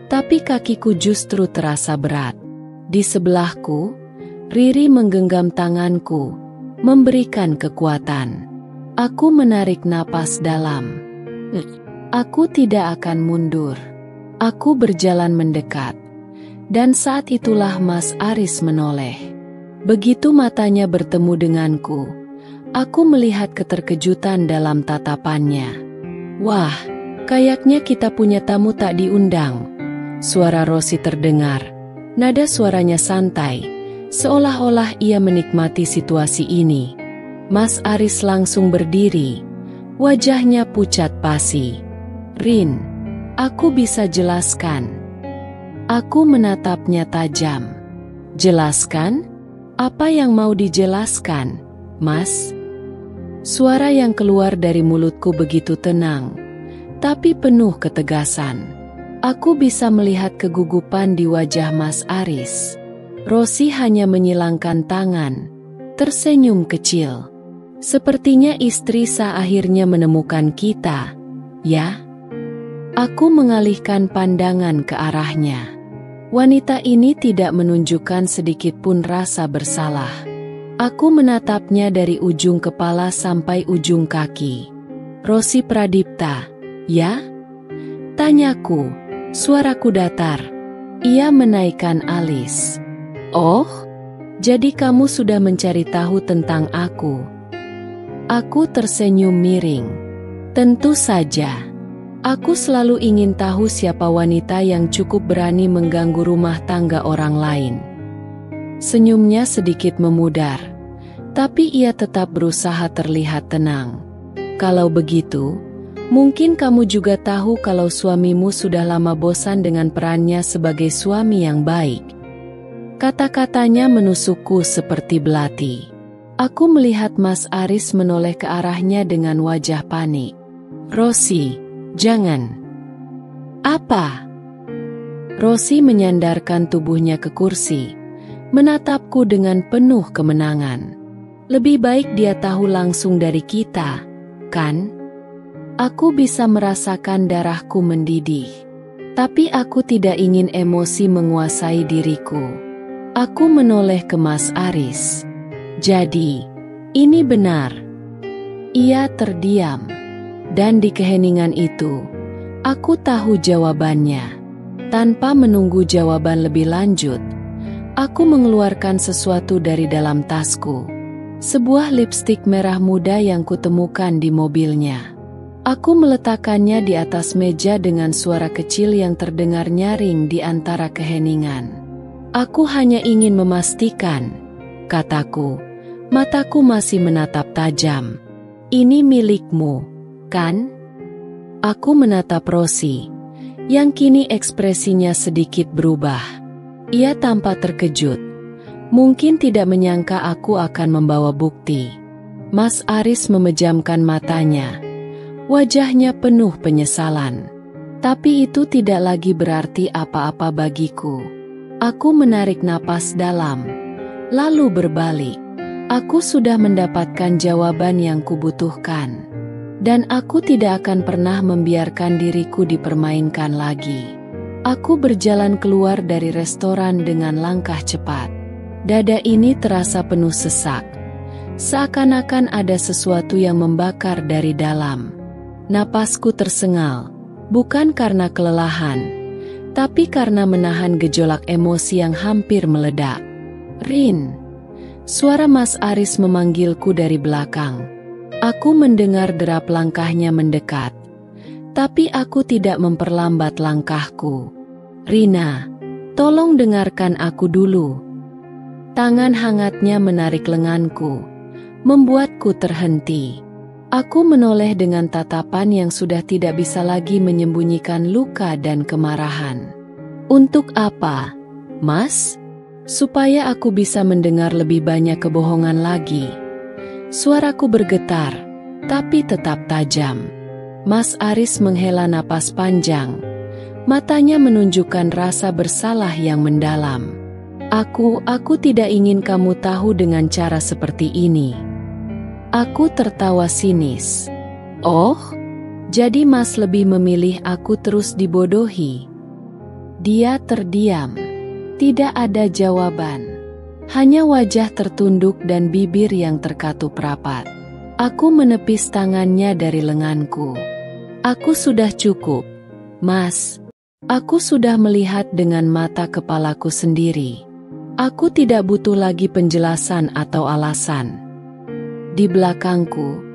tapi kakiku justru terasa berat. Di sebelahku, Riri menggenggam tanganku, memberikan kekuatan. Aku menarik napas dalam. Aku tidak akan mundur. Aku berjalan mendekat. Dan saat itulah Mas Aris menoleh. Begitu matanya bertemu denganku, aku melihat keterkejutan dalam tatapannya. Wah, kayaknya kita punya tamu tak diundang. Suara Rosi terdengar. Nada suaranya santai, seolah-olah ia menikmati situasi ini. Mas Aris langsung berdiri, wajahnya pucat pasi. Rin, aku bisa jelaskan. Aku menatapnya tajam. Jelaskan? Apa yang mau dijelaskan, Mas? Suara yang keluar dari mulutku begitu tenang, tapi penuh ketegasan. Aku bisa melihat kegugupan di wajah Mas Aris. Rosi hanya menyilangkan tangan, tersenyum kecil. Sepertinya istri sah akhirnya menemukan kita, ya? Aku mengalihkan pandangan ke arahnya. Wanita ini tidak menunjukkan sedikit pun rasa bersalah. Aku menatapnya dari ujung kepala sampai ujung kaki. Rosi Pradipta, ya? Tanyaku, suaraku datar. Ia menaikkan alis. Oh, jadi kamu sudah mencari tahu tentang aku? Aku tersenyum miring. Tentu saja. Aku selalu ingin tahu siapa wanita yang cukup berani mengganggu rumah tangga orang lain. Senyumnya sedikit memudar, tapi ia tetap berusaha terlihat tenang. Kalau begitu, mungkin kamu juga tahu kalau suamimu sudah lama bosan dengan perannya sebagai suami yang baik. Kata-katanya menusukku seperti belati. Aku melihat Mas Aris menoleh ke arahnya dengan wajah panik. Rosi, jangan. Apa? Rosi menyandarkan tubuhnya ke kursi, menatapku dengan penuh kemenangan. Lebih baik dia tahu langsung dari kita, kan? Aku bisa merasakan darahku mendidih. Tapi aku tidak ingin emosi menguasai diriku. Aku menoleh ke Mas Aris. Jadi, ini benar. Ia terdiam. Dan di keheningan itu, aku tahu jawabannya. Tanpa menunggu jawaban lebih lanjut, aku mengeluarkan sesuatu dari dalam tasku. Sebuah lipstik merah muda yang kutemukan di mobilnya. Aku meletakkannya di atas meja dengan suara kecil yang terdengar nyaring di antara keheningan. Aku hanya ingin memastikan, kataku, mataku masih menatap tajam. Ini milikmu, kan? Aku menatap Rosi, yang kini ekspresinya sedikit berubah. Ia tampak terkejut, mungkin tidak menyangka aku akan membawa bukti. Mas Aris memejamkan matanya, wajahnya penuh penyesalan. Tapi itu tidak lagi berarti apa-apa bagiku. Aku menarik napas dalam, lalu berbalik. Aku sudah mendapatkan jawaban yang kubutuhkan. Dan aku tidak akan pernah membiarkan diriku dipermainkan lagi. Aku berjalan keluar dari restoran dengan langkah cepat. Dada ini terasa penuh sesak. Seakan-akan ada sesuatu yang membakar dari dalam. Napasku tersengal, bukan karena kelelahan, tapi karena menahan gejolak emosi yang hampir meledak. Rin, suara Mas Aris memanggilku dari belakang. Aku mendengar derap langkahnya mendekat, tapi aku tidak memperlambat langkahku. Rina, tolong dengarkan aku dulu. Tangan hangatnya menarik lenganku, membuatku terhenti. Aku menoleh dengan tatapan yang sudah tidak bisa lagi menyembunyikan luka dan kemarahan. Untuk apa, Mas? Supaya aku bisa mendengar lebih banyak kebohongan lagi. Suaraku bergetar, tapi tetap tajam. Mas Aris menghela napas panjang. Matanya menunjukkan rasa bersalah yang mendalam. Aku tidak ingin kamu tahu dengan cara seperti ini. Aku tertawa sinis. Oh, jadi Mas lebih memilih aku terus dibodohi? Dia terdiam. Tidak ada jawaban. Hanya wajah tertunduk dan bibir yang terkatup rapat. Aku menepis tangannya dari lenganku. Aku sudah cukup, Mas. Aku sudah melihat dengan mata kepalaku sendiri. Aku tidak butuh lagi penjelasan atau alasan. Di belakangku,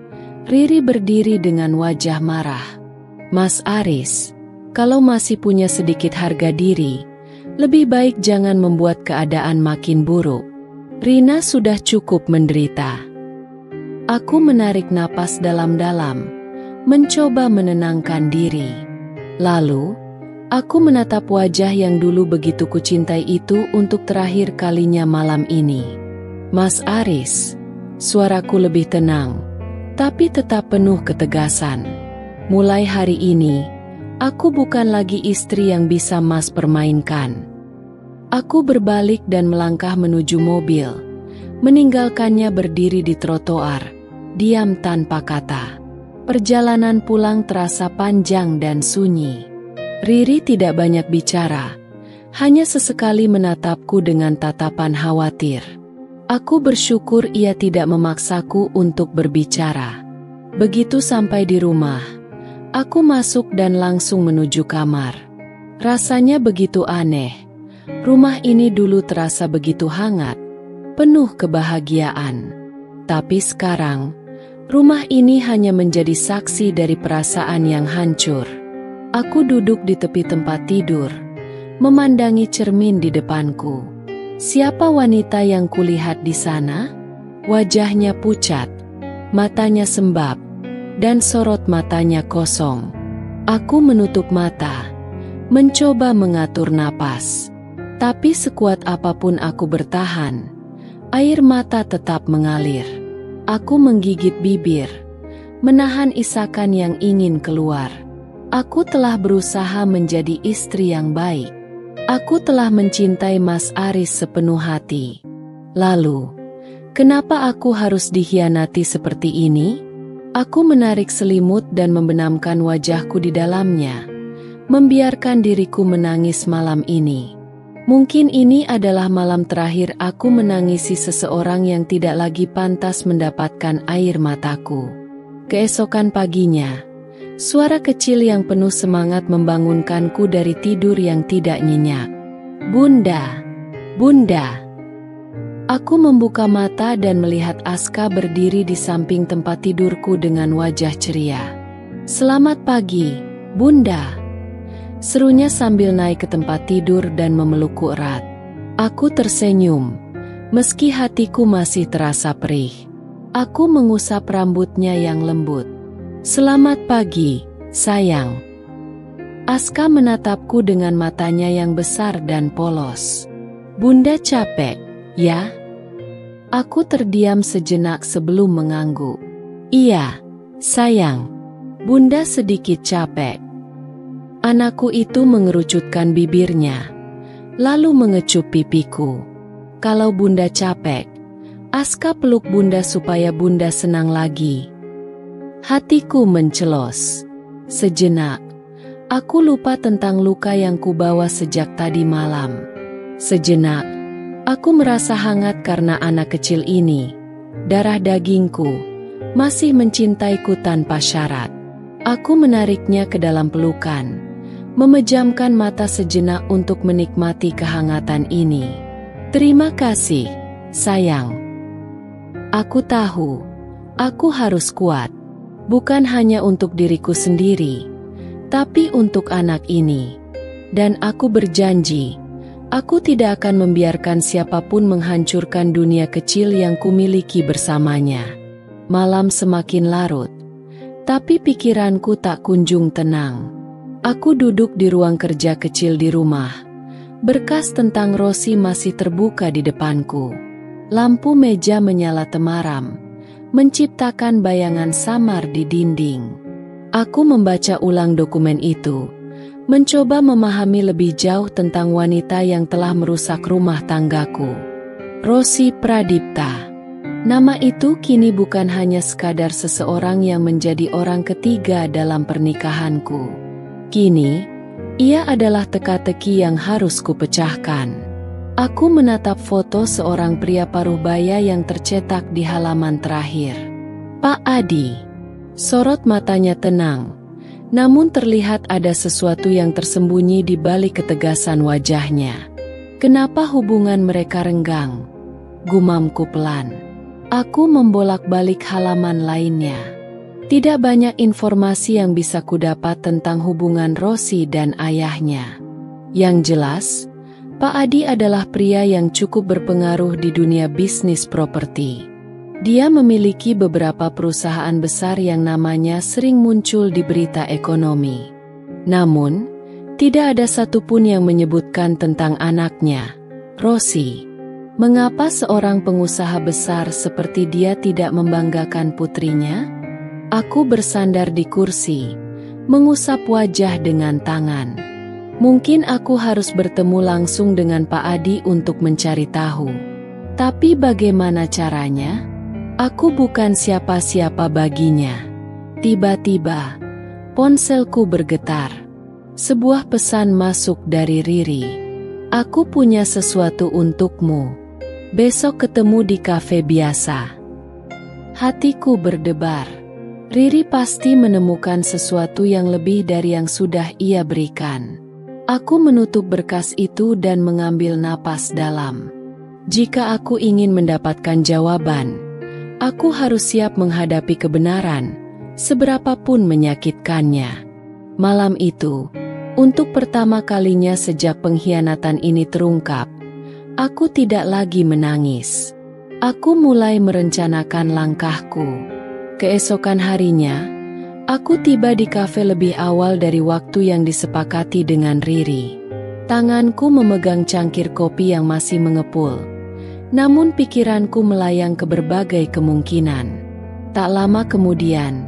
Riri berdiri dengan wajah marah. Mas Aris, kalau masih punya sedikit harga diri, lebih baik jangan membuat keadaan makin buruk. Rina sudah cukup menderita. Aku menarik napas dalam-dalam, mencoba menenangkan diri. Lalu, aku menatap wajah yang dulu begitu kucintai itu untuk terakhir kalinya malam ini. Mas Aris, suaraku lebih tenang, tapi tetap penuh ketegasan. Mulai hari ini, aku bukan lagi istri yang bisa Mas permainkan. Aku berbalik dan melangkah menuju mobil, meninggalkannya berdiri di trotoar, diam tanpa kata. Perjalanan pulang terasa panjang dan sunyi. Riri tidak banyak bicara, hanya sesekali menatapku dengan tatapan khawatir. Aku bersyukur ia tidak memaksaku untuk berbicara. Begitu sampai di rumah, aku masuk dan langsung menuju kamar. Rasanya begitu aneh. Rumah ini dulu terasa begitu hangat, penuh kebahagiaan. Tapi sekarang, rumah ini hanya menjadi saksi dari perasaan yang hancur. Aku duduk di tepi tempat tidur, memandangi cermin di depanku. Siapa wanita yang kulihat di sana? Wajahnya pucat, matanya sembab, dan sorot matanya kosong. Aku menutup mata, mencoba mengatur napas. Tapi sekuat apapun aku bertahan, air mata tetap mengalir. Aku menggigit bibir, menahan isakan yang ingin keluar. Aku telah berusaha menjadi istri yang baik. Aku telah mencintai Mas Aris sepenuh hati. Lalu, kenapa aku harus dikhianati seperti ini? Aku menarik selimut dan membenamkan wajahku di dalamnya, membiarkan diriku menangis malam ini. Mungkin ini adalah malam terakhir aku menangisi seseorang yang tidak lagi pantas mendapatkan air mataku. Keesokan paginya, suara kecil yang penuh semangat membangunkanku dari tidur yang tidak nyenyak. Bunda, Bunda. Aku membuka mata dan melihat Aska berdiri di samping tempat tidurku dengan wajah ceria. Selamat pagi, Bunda. Serunya sambil naik ke tempat tidur dan memelukku erat. Aku tersenyum, meski hatiku masih terasa perih. Aku mengusap rambutnya yang lembut. Selamat pagi, sayang. Aska menatapku dengan matanya yang besar dan polos. Bunda capek, ya? Aku terdiam sejenak sebelum mengangguk. Iya, sayang. Bunda sedikit capek. Anakku itu mengerucutkan bibirnya, lalu mengecup pipiku. Kalau Bunda capek, Aska peluk Bunda supaya Bunda senang lagi. Hatiku mencelos. Sejenak, aku lupa tentang luka yang kubawa sejak tadi malam. Sejenak, aku merasa hangat karena anak kecil ini, darah dagingku, masih mencintaiku tanpa syarat. Aku menariknya ke dalam pelukan, memejamkan mata sejenak untuk menikmati kehangatan ini. Terima kasih, sayang. Aku tahu, aku harus kuat. Bukan hanya untuk diriku sendiri, tapi untuk anak ini. Dan aku berjanji, aku tidak akan membiarkan siapapun menghancurkan dunia kecil yang kumiliki bersamanya. Malam semakin larut, tapi pikiranku tak kunjung tenang. Aku duduk di ruang kerja kecil di rumah. Berkas tentang Rosi masih terbuka di depanku. Lampu meja menyala temaram, menciptakan bayangan samar di dinding. Aku membaca ulang dokumen itu, mencoba memahami lebih jauh tentang wanita yang telah merusak rumah tanggaku. Rosi Pradipta. Nama itu kini bukan hanya sekadar seseorang yang menjadi orang ketiga dalam pernikahanku. Kini, ia adalah teka-teki yang harus kupecahkan. Aku menatap foto seorang pria paruh baya yang tercetak di halaman terakhir. Pak Adi. Sorot matanya tenang, namun terlihat ada sesuatu yang tersembunyi di balik ketegasan wajahnya. Kenapa hubungan mereka renggang? Gumamku pelan. Aku membolak-balik halaman lainnya. Tidak banyak informasi yang bisa kudapat tentang hubungan Rosi dan ayahnya. Yang jelas, Pak Adi adalah pria yang cukup berpengaruh di dunia bisnis properti. Dia memiliki beberapa perusahaan besar yang namanya sering muncul di berita ekonomi. Namun, tidak ada satupun yang menyebutkan tentang anaknya, Rosi. Mengapa seorang pengusaha besar seperti dia tidak membanggakan putrinya? Aku bersandar di kursi, mengusap wajah dengan tangan. Mungkin aku harus bertemu langsung dengan Pak Adi untuk mencari tahu. Tapi bagaimana caranya? Aku bukan siapa-siapa baginya. Tiba-tiba, ponselku bergetar. Sebuah pesan masuk dari Riri. Aku punya sesuatu untukmu. Besok ketemu di kafe biasa. Hatiku berdebar. Riri pasti menemukan sesuatu yang lebih dari yang sudah ia berikan. Aku menutup berkas itu dan mengambil napas dalam. Jika aku ingin mendapatkan jawaban, aku harus siap menghadapi kebenaran, seberapapun menyakitkannya. Malam itu, untuk pertama kalinya sejak pengkhianatan ini terungkap, aku tidak lagi menangis. Aku mulai merencanakan langkahku. Keesokan harinya, aku tiba di kafe lebih awal dari waktu yang disepakati dengan Riri. Tanganku memegang cangkir kopi yang masih mengepul. Namun pikiranku melayang ke berbagai kemungkinan. Tak lama kemudian,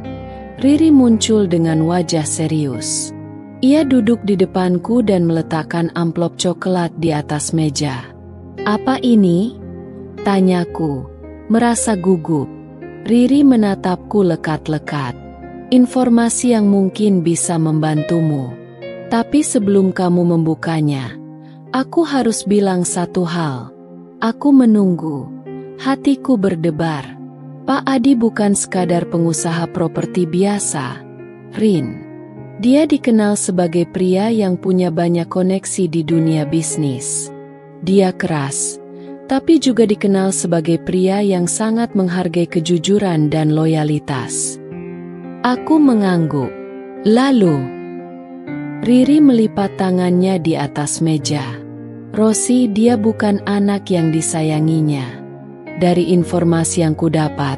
Riri muncul dengan wajah serius. Ia duduk di depanku dan meletakkan amplop coklat di atas meja. "Apa ini?" tanyaku, merasa gugup. Riri menatapku lekat-lekat. "Informasi yang mungkin bisa membantumu. Tapi sebelum kamu membukanya, aku harus bilang satu hal." Aku menunggu. Hatiku berdebar. Pak Adi bukan sekadar pengusaha properti biasa, Rin. Dia dikenal sebagai pria yang punya banyak koneksi di dunia bisnis. Dia keras, tapi juga dikenal sebagai pria yang sangat menghargai kejujuran dan loyalitas. Aku mengangguk. Lalu, Riri melipat tangannya di atas meja. "Rosi, dia bukan anak yang disayanginya. Dari informasi yang kudapat,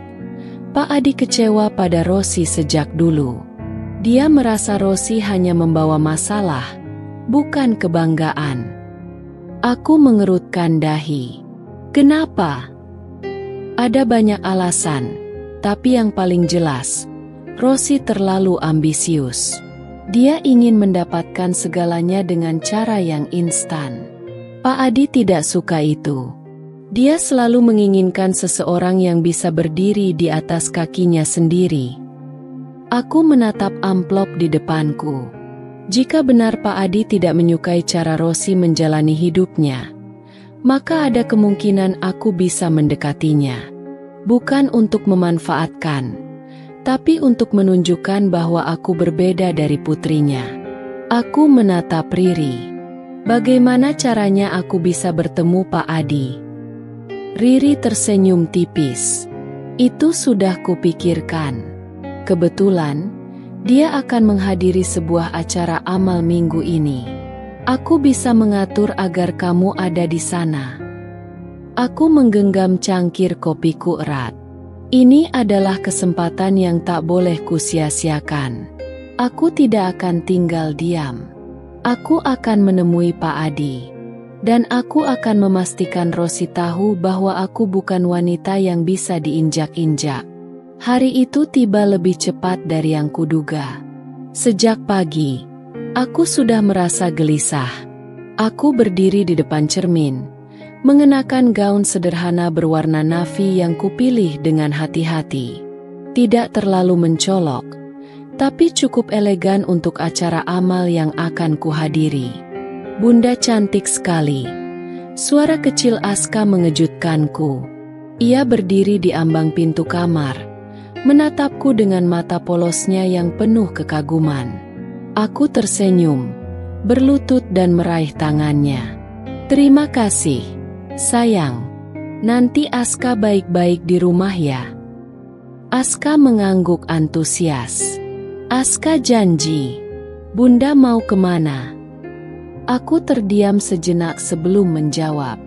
Pak Adi kecewa pada Rosi sejak dulu. Dia merasa Rosi hanya membawa masalah, bukan kebanggaan." Aku mengerutkan dahi. "Kenapa?" "Ada banyak alasan, tapi yang paling jelas, Rosi terlalu ambisius. Dia ingin mendapatkan segalanya dengan cara yang instan. Pak Adi tidak suka itu. Dia selalu menginginkan seseorang yang bisa berdiri di atas kakinya sendiri." Aku menatap amplop di depanku. Jika benar Pak Adi tidak menyukai cara Rosi menjalani hidupnya, maka ada kemungkinan aku bisa mendekatinya. Bukan untuk memanfaatkan, tapi untuk menunjukkan bahwa aku berbeda dari putrinya. Aku menatap Riri. Bagaimana caranya aku bisa bertemu Pak Adi? Riri tersenyum tipis. "Itu sudah kupikirkan. Kebetulan, dia akan menghadiri sebuah acara amal minggu ini. Aku bisa mengatur agar kamu ada di sana." Aku menggenggam cangkir kopiku erat. Ini adalah kesempatan yang tak boleh kusia-siakan. Aku tidak akan tinggal diam. Aku akan menemui Pak Adi. Dan aku akan memastikan Rosi tahu bahwa aku bukan wanita yang bisa diinjak-injak. Hari itu tiba lebih cepat dari yang kuduga. Sejak pagi, aku sudah merasa gelisah. Aku berdiri di depan cermin, mengenakan gaun sederhana berwarna navy yang kupilih dengan hati-hati. Tidak terlalu mencolok, tapi cukup elegan untuk acara amal yang akan kuhadiri. Bunda cantik sekali. Suara kecil Aska mengejutkanku. Ia berdiri di ambang pintu kamar, menatapku dengan mata polosnya yang penuh kekaguman. Aku tersenyum, berlutut dan meraih tangannya. Terima kasih, sayang. Nanti Aska baik-baik di rumah ya. Aska mengangguk antusias. Aska janji. Bunda mau kemana? Aku terdiam sejenak sebelum menjawab.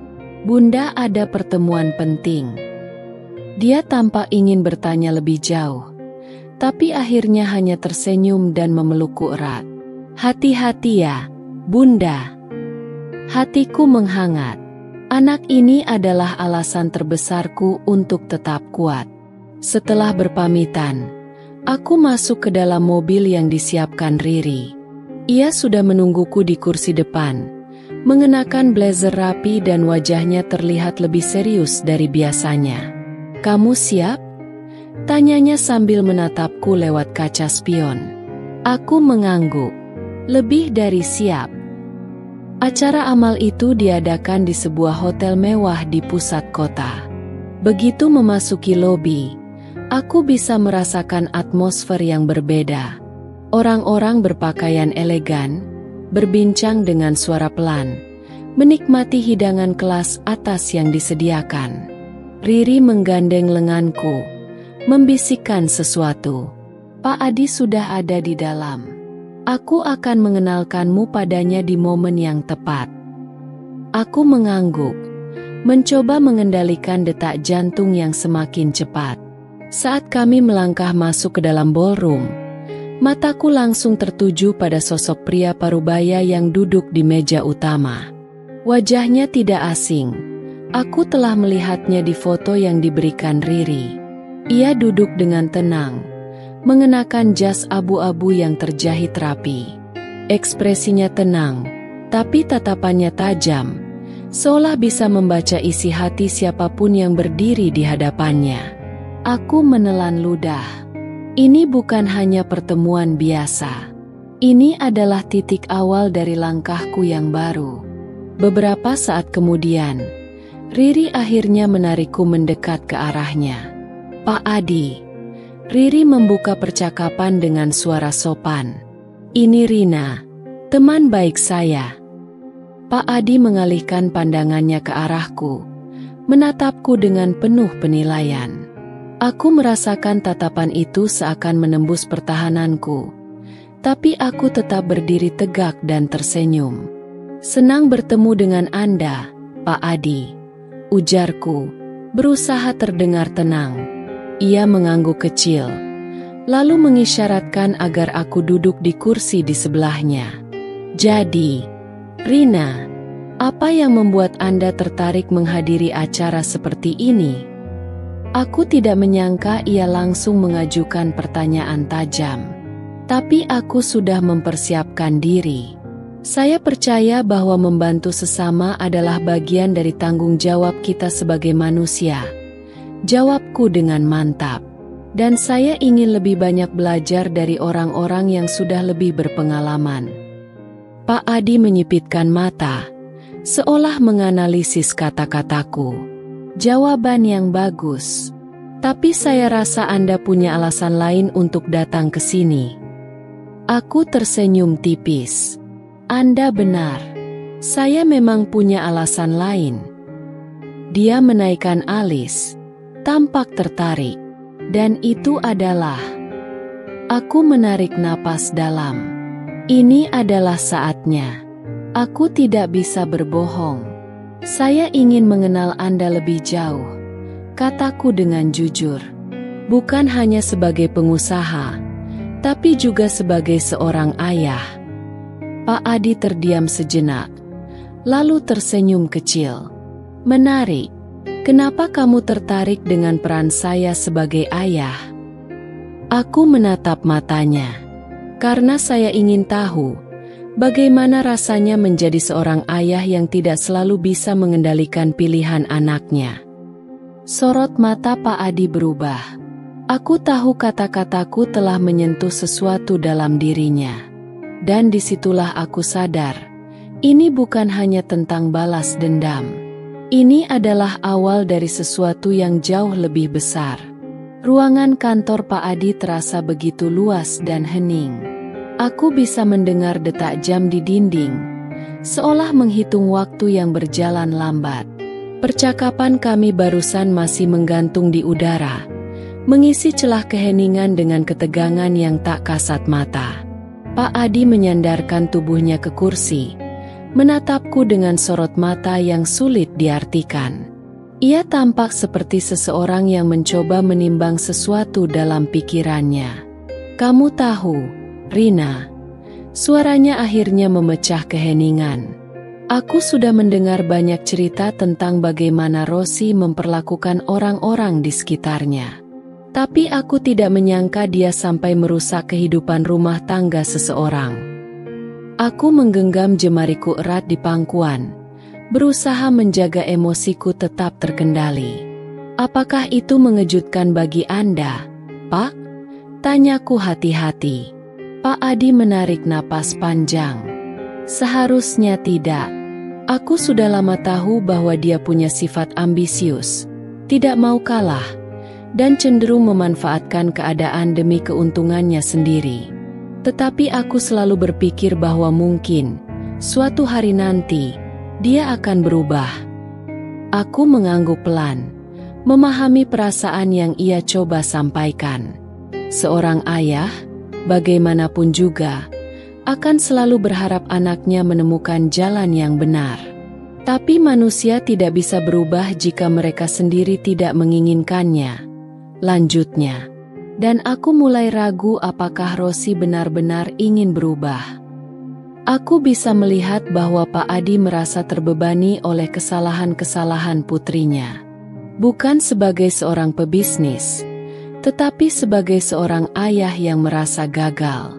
Bunda ada pertemuan penting. Dia tampak ingin bertanya lebih jauh, tapi akhirnya hanya tersenyum dan memelukku erat. Hati-hati ya, Bunda. Hatiku menghangat. Anak ini adalah alasan terbesarku untuk tetap kuat. Setelah berpamitan, aku masuk ke dalam mobil yang disiapkan Riri. Ia sudah menungguku di kursi depan, mengenakan blazer rapi dan wajahnya terlihat lebih serius dari biasanya. Kamu siap? Tanyanya sambil menatapku lewat kaca spion. Aku mengangguk. Lebih dari siap. Acara amal itu diadakan di sebuah hotel mewah di pusat kota. Begitu memasuki lobi, aku bisa merasakan atmosfer yang berbeda. Orang-orang berpakaian elegan, berbincang dengan suara pelan, menikmati hidangan kelas atas yang disediakan. Riri menggandeng lenganku, membisikkan sesuatu. Pak Adi sudah ada di dalam. Aku akan mengenalkanmu padanya di momen yang tepat. Aku mengangguk, mencoba mengendalikan detak jantung yang semakin cepat. Saat kami melangkah masuk ke dalam ballroom, mataku langsung tertuju pada sosok pria parubaya yang duduk di meja utama. Wajahnya tidak asing. Aku telah melihatnya di foto yang diberikan Riri. Ia duduk dengan tenang, mengenakan jas abu-abu yang terjahit rapi. Ekspresinya tenang, tapi tatapannya tajam, seolah bisa membaca isi hati siapapun yang berdiri di hadapannya. Aku menelan ludah. Ini bukan hanya pertemuan biasa. Ini adalah titik awal dari langkahku yang baru. Beberapa saat kemudian, Riri akhirnya menarikku mendekat ke arahnya. Pak Adi. Riri membuka percakapan dengan suara sopan. Ini Rina, teman baik saya. Pak Adi mengalihkan pandangannya ke arahku, menatapku dengan penuh penilaian. Aku merasakan tatapan itu seakan menembus pertahananku, tapi aku tetap berdiri tegak dan tersenyum. Senang bertemu dengan Anda, Pak Adi, ujarku, berusaha terdengar tenang. Ia mengangguk kecil, lalu mengisyaratkan agar aku duduk di kursi di sebelahnya. Jadi, Rina, apa yang membuat Anda tertarik menghadiri acara seperti ini? Aku tidak menyangka ia langsung mengajukan pertanyaan tajam. Tapi aku sudah mempersiapkan diri. Saya percaya bahwa membantu sesama adalah bagian dari tanggung jawab kita sebagai manusia. Jawabku dengan mantap. Dan saya ingin lebih banyak belajar dari orang-orang yang sudah lebih berpengalaman. Pak Adi menyipitkan mata, seolah menganalisis kata-kataku. Jawaban yang bagus. Tapi saya rasa Anda punya alasan lain untuk datang ke sini. Aku tersenyum tipis. Anda benar. Saya memang punya alasan lain. Dia menaikkan alis, tampak tertarik. Dan itu adalah... Aku menarik napas dalam. Ini adalah saatnya. Aku tidak bisa berbohong. Saya ingin mengenal Anda lebih jauh, kataku dengan jujur. Bukan hanya sebagai pengusaha, tapi juga sebagai seorang ayah. Pak Adi terdiam sejenak, lalu tersenyum kecil. Menarik. Kenapa kamu tertarik dengan peran saya sebagai ayah? Aku menatap matanya. Karena saya ingin tahu, bagaimana rasanya menjadi seorang ayah yang tidak selalu bisa mengendalikan pilihan anaknya. Sorot mata Pak Adi berubah. Aku tahu kata-kataku telah menyentuh sesuatu dalam dirinya. Dan disitulah aku sadar, ini bukan hanya tentang balas dendam. Ini adalah awal dari sesuatu yang jauh lebih besar. Ruangan kantor Pak Adi terasa begitu luas dan hening. Aku bisa mendengar detak jam di dinding, seolah menghitung waktu yang berjalan lambat. Percakapan kami barusan masih menggantung di udara, mengisi celah keheningan dengan ketegangan yang tak kasat mata. Pak Adi menyandarkan tubuhnya ke kursi, menatapku dengan sorot mata yang sulit diartikan. Ia tampak seperti seseorang yang mencoba menimbang sesuatu dalam pikirannya. "Kamu tahu, Rina," suaranya akhirnya memecah keheningan. "Aku sudah mendengar banyak cerita tentang bagaimana Rosi memperlakukan orang-orang di sekitarnya. Tapi aku tidak menyangka dia sampai merusak kehidupan rumah tangga seseorang." Aku menggenggam jemariku erat di pangkuan, berusaha menjaga emosiku tetap terkendali. "Apakah itu mengejutkan bagi Anda, Pak?" tanyaku hati-hati. Pak Adi menarik napas panjang. "Seharusnya tidak. Aku sudah lama tahu bahwa dia punya sifat ambisius, tidak mau kalah, dan cenderung memanfaatkan keadaan demi keuntungannya sendiri. Tetapi aku selalu berpikir bahwa mungkin, suatu hari nanti, dia akan berubah." Aku mengangguk pelan, memahami perasaan yang ia coba sampaikan. Seorang ayah, bagaimanapun juga, akan selalu berharap anaknya menemukan jalan yang benar. Tapi manusia tidak bisa berubah jika mereka sendiri tidak menginginkannya, lanjutnya. Dan aku mulai ragu apakah Rosi benar-benar ingin berubah. Aku bisa melihat bahwa Pak Adi merasa terbebani oleh kesalahan-kesalahan putrinya. Bukan sebagai seorang pebisnis, tetapi sebagai seorang ayah yang merasa gagal.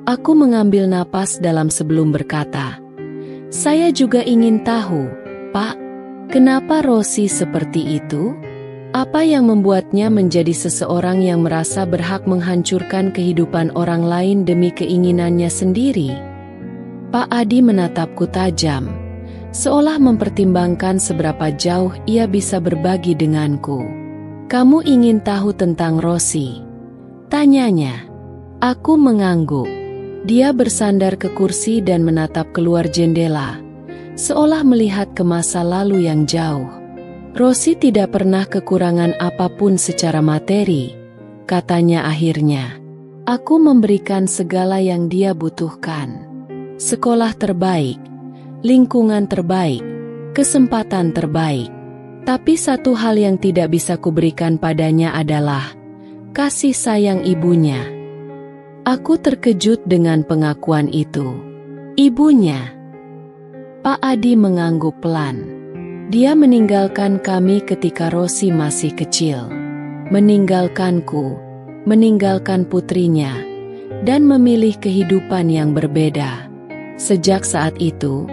Aku mengambil napas dalam sebelum berkata, "Saya juga ingin tahu, Pak, kenapa Rosi seperti itu? Apa yang membuatnya menjadi seseorang yang merasa berhak menghancurkan kehidupan orang lain demi keinginannya sendiri?" Pak Adi menatapku tajam, seolah mempertimbangkan seberapa jauh ia bisa berbagi denganku. "Kamu ingin tahu tentang Rosi?" tanyanya. Aku mengangguk. Dia bersandar ke kursi dan menatap keluar jendela, seolah melihat ke masa lalu yang jauh. "Rosi tidak pernah kekurangan apapun secara materi," katanya akhirnya. "Aku memberikan segala yang dia butuhkan. Sekolah terbaik, lingkungan terbaik, kesempatan terbaik. Tapi satu hal yang tidak bisa kuberikan padanya adalah kasih sayang ibunya." Aku terkejut dengan pengakuan itu. "Ibunya?" Pak Adi mengangguk pelan. "Dia meninggalkan kami ketika Rosi masih kecil. Meninggalkanku, meninggalkan putrinya, dan memilih kehidupan yang berbeda. Sejak saat itu,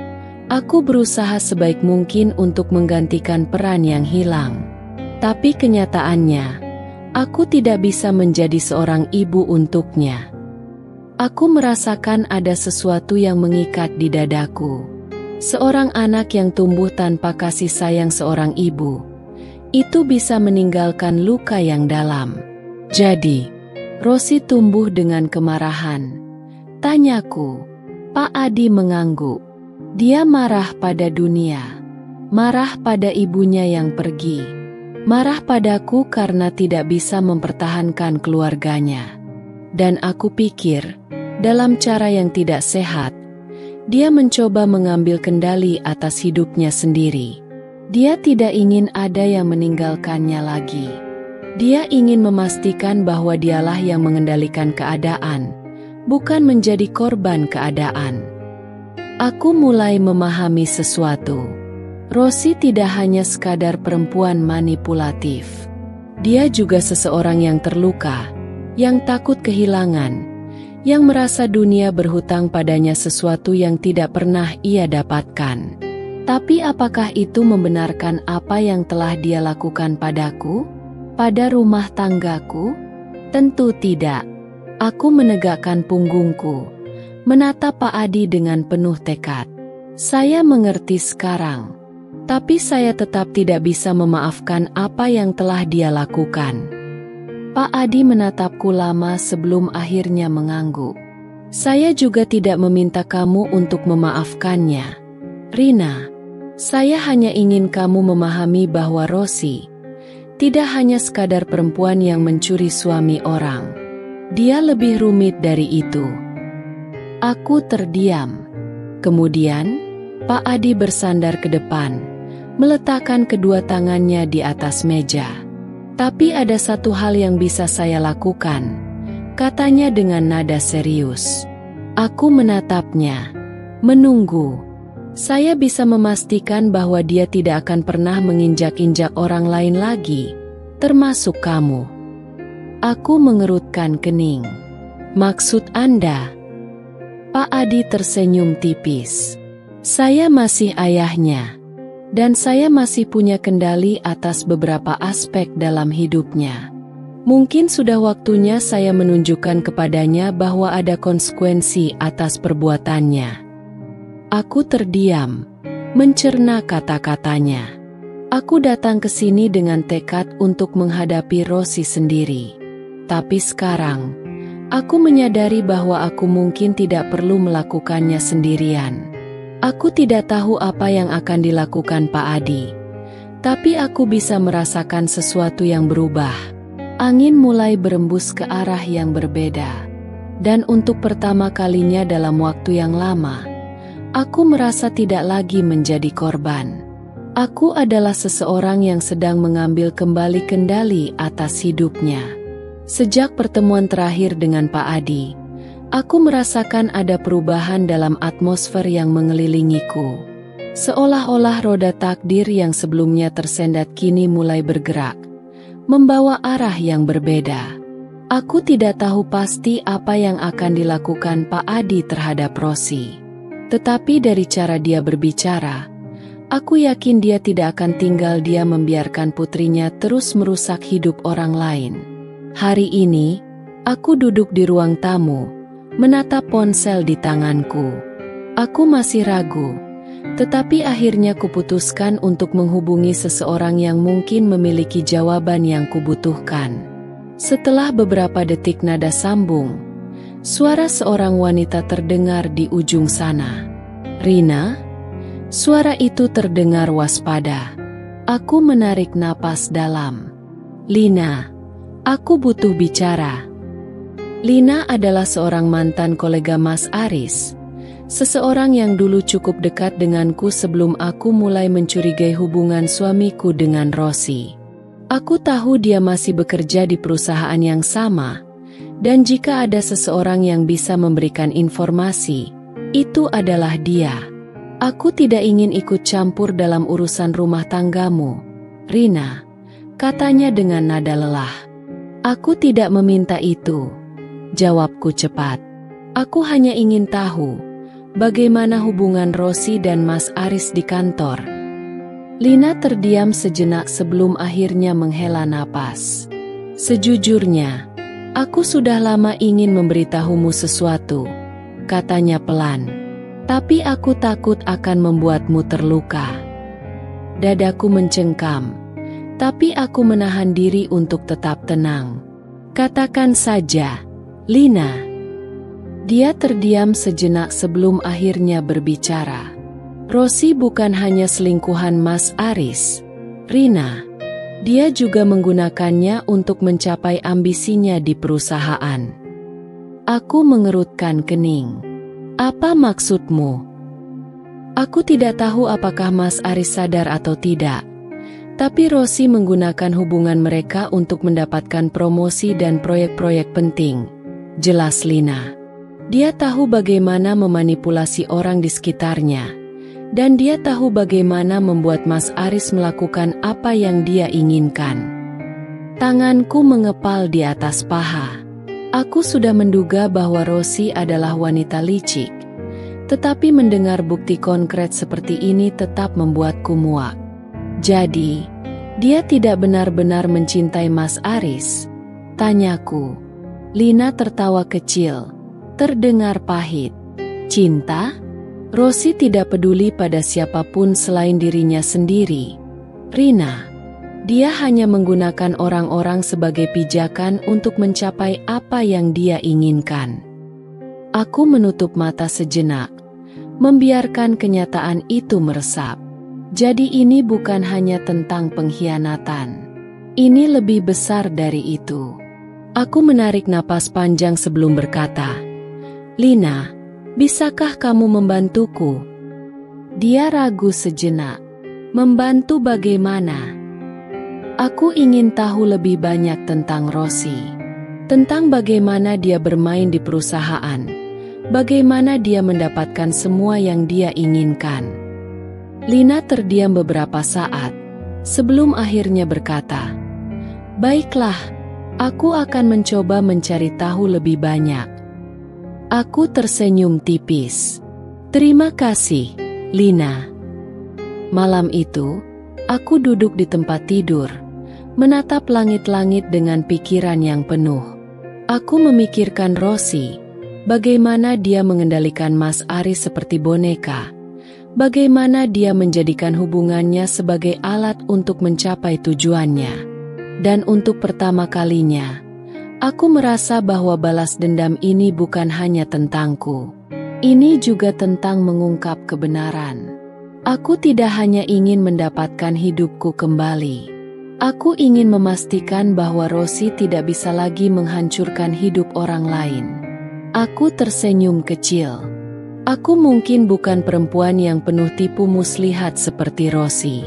aku berusaha sebaik mungkin untuk menggantikan peran yang hilang. Tapi kenyataannya, aku tidak bisa menjadi seorang ibu untuknya. Aku merasakan ada sesuatu yang mengikat di dadaku. Seorang anak yang tumbuh tanpa kasih sayang seorang ibu, itu bisa meninggalkan luka yang dalam." "Jadi, Rosi tumbuh dengan kemarahan?" tanyaku. Pak Adi mengangguk. "Dia marah pada dunia, marah pada ibunya yang pergi, marah padaku karena tidak bisa mempertahankan keluarganya. Dan aku pikir, dalam cara yang tidak sehat, dia mencoba mengambil kendali atas hidupnya sendiri. Dia tidak ingin ada yang meninggalkannya lagi. Dia ingin memastikan bahwa dialah yang mengendalikan keadaan, bukan menjadi korban keadaan." Aku mulai memahami sesuatu. Rosi tidak hanya sekadar perempuan manipulatif. Dia juga seseorang yang terluka, yang takut kehilangan, yang merasa dunia berhutang padanya sesuatu yang tidak pernah ia dapatkan. Tapi apakah itu membenarkan apa yang telah dia lakukan padaku? Pada rumah tanggaku? Tentu tidak. Aku menegakkan punggungku, menatap Pak Adi dengan penuh tekad. Saya mengerti sekarang, tapi saya tetap tidak bisa memaafkan apa yang telah dia lakukan. Pak Adi menatapku lama sebelum akhirnya mengangguk. Saya juga tidak meminta kamu untuk memaafkannya, Rina. Saya hanya ingin kamu memahami bahwa Rosi tidak hanya sekadar perempuan yang mencuri suami orang. Dia lebih rumit dari itu. Aku terdiam. Kemudian, Pak Adi bersandar ke depan, meletakkan kedua tangannya di atas meja. Tapi ada satu hal yang bisa saya lakukan, katanya dengan nada serius. Aku menatapnya, menunggu. Saya bisa memastikan bahwa dia tidak akan pernah menginjak-injak orang lain lagi, termasuk kamu. Aku mengerutkan kening. Maksud Anda? Pak Adi tersenyum tipis. Saya masih ayahnya, dan saya masih punya kendali atas beberapa aspek dalam hidupnya. Mungkin sudah waktunya saya menunjukkan kepadanya bahwa ada konsekuensi atas perbuatannya. Aku terdiam, mencerna kata-katanya. Aku datang ke sini dengan tekad untuk menghadapi Rosi sendiri. Tapi sekarang, aku menyadari bahwa aku mungkin tidak perlu melakukannya sendirian. Aku tidak tahu apa yang akan dilakukan Pak Adi, tapi aku bisa merasakan sesuatu yang berubah. Angin mulai berembus ke arah yang berbeda. Dan untuk pertama kalinya dalam waktu yang lama, aku merasa tidak lagi menjadi korban. Aku adalah seseorang yang sedang mengambil kembali kendali atas hidupnya. Sejak pertemuan terakhir dengan Pak Adi, aku merasakan ada perubahan dalam atmosfer yang mengelilingiku. Seolah-olah roda takdir yang sebelumnya tersendat kini mulai bergerak, membawa arah yang berbeda. Aku tidak tahu pasti apa yang akan dilakukan Pak Adi terhadap Rosi. Tetapi dari cara dia berbicara, aku yakin dia tidak akan tinggal diam membiarkan putrinya terus merusak hidup orang lain. Hari ini, aku duduk di ruang tamu, menatap ponsel di tanganku. Aku masih ragu, tetapi akhirnya kuputuskan untuk menghubungi seseorang yang mungkin memiliki jawaban yang kubutuhkan. Setelah beberapa detik nada sambung, suara seorang wanita terdengar di ujung sana. Rina? Suara itu terdengar waspada. Aku menarik napas dalam. Lina, aku butuh bicara. Lina adalah seorang mantan kolega Mas Aris. Seseorang yang dulu cukup dekat denganku sebelum aku mulai mencurigai hubungan suamiku dengan Rosi. Aku tahu dia masih bekerja di perusahaan yang sama, dan jika ada seseorang yang bisa memberikan informasi, itu adalah dia. Aku tidak ingin ikut campur dalam urusan rumah tanggamu, Rina, katanya dengan nada lelah. Aku tidak meminta itu, jawabku cepat. Aku hanya ingin tahu, bagaimana hubungan Rosi dan Mas Aris di kantor. Lina terdiam sejenak sebelum akhirnya menghela napas. Sejujurnya, aku sudah lama ingin memberitahumu sesuatu, katanya pelan. Tapi aku takut akan membuatmu terluka. Dadaku mencengkam, tapi aku menahan diri untuk tetap tenang. Katakan saja, Lina. Dia terdiam sejenak sebelum akhirnya berbicara. Rosi bukan hanya selingkuhan Mas Aris, Rina. Dia juga menggunakannya untuk mencapai ambisinya di perusahaan. Aku mengerutkan kening. Apa maksudmu? Aku tidak tahu apakah Mas Aris sadar atau tidak, tapi Rosi menggunakan hubungan mereka untuk mendapatkan promosi dan proyek-proyek penting. Jelas Lina. Dia tahu bagaimana memanipulasi orang di sekitarnya, dan dia tahu bagaimana membuat Mas Aris melakukan apa yang dia inginkan. Tanganku mengepal di atas paha. Aku sudah menduga bahwa Rosi adalah wanita licik, tetapi mendengar bukti konkret seperti ini tetap membuatku muak. Jadi, dia tidak benar-benar mencintai Mas Aris? Tanyaku. Lina tertawa kecil, terdengar pahit. Cinta? Rosi tidak peduli pada siapapun selain dirinya sendiri. Rina. Dia hanya menggunakan orang-orang sebagai pijakan untuk mencapai apa yang dia inginkan. Aku menutup mata sejenak, membiarkan kenyataan itu meresap. Jadi ini bukan hanya tentang pengkhianatan. Ini lebih besar dari itu. Aku menarik napas panjang sebelum berkata, Lina, bisakah kamu membantuku? Dia ragu sejenak. Membantu bagaimana? Aku ingin tahu lebih banyak tentang Rosi. Tentang bagaimana dia bermain di perusahaan. Bagaimana dia mendapatkan semua yang dia inginkan. Lina terdiam beberapa saat, sebelum akhirnya berkata, Baiklah, aku akan mencoba mencari tahu lebih banyak. Aku tersenyum tipis. Terima kasih, Lina. Malam itu, aku duduk di tempat tidur, menatap langit-langit dengan pikiran yang penuh. Aku memikirkan Rosi, bagaimana dia mengendalikan Mas Aris seperti boneka, bagaimana dia menjadikan hubungannya sebagai alat untuk mencapai tujuannya. Dan untuk pertama kalinya, aku merasa bahwa balas dendam ini bukan hanya tentangku. Ini juga tentang mengungkap kebenaran. Aku tidak hanya ingin mendapatkan hidupku kembali. Aku ingin memastikan bahwa Rosi tidak bisa lagi menghancurkan hidup orang lain. Aku tersenyum kecil. Aku mungkin bukan perempuan yang penuh tipu muslihat seperti Rosi.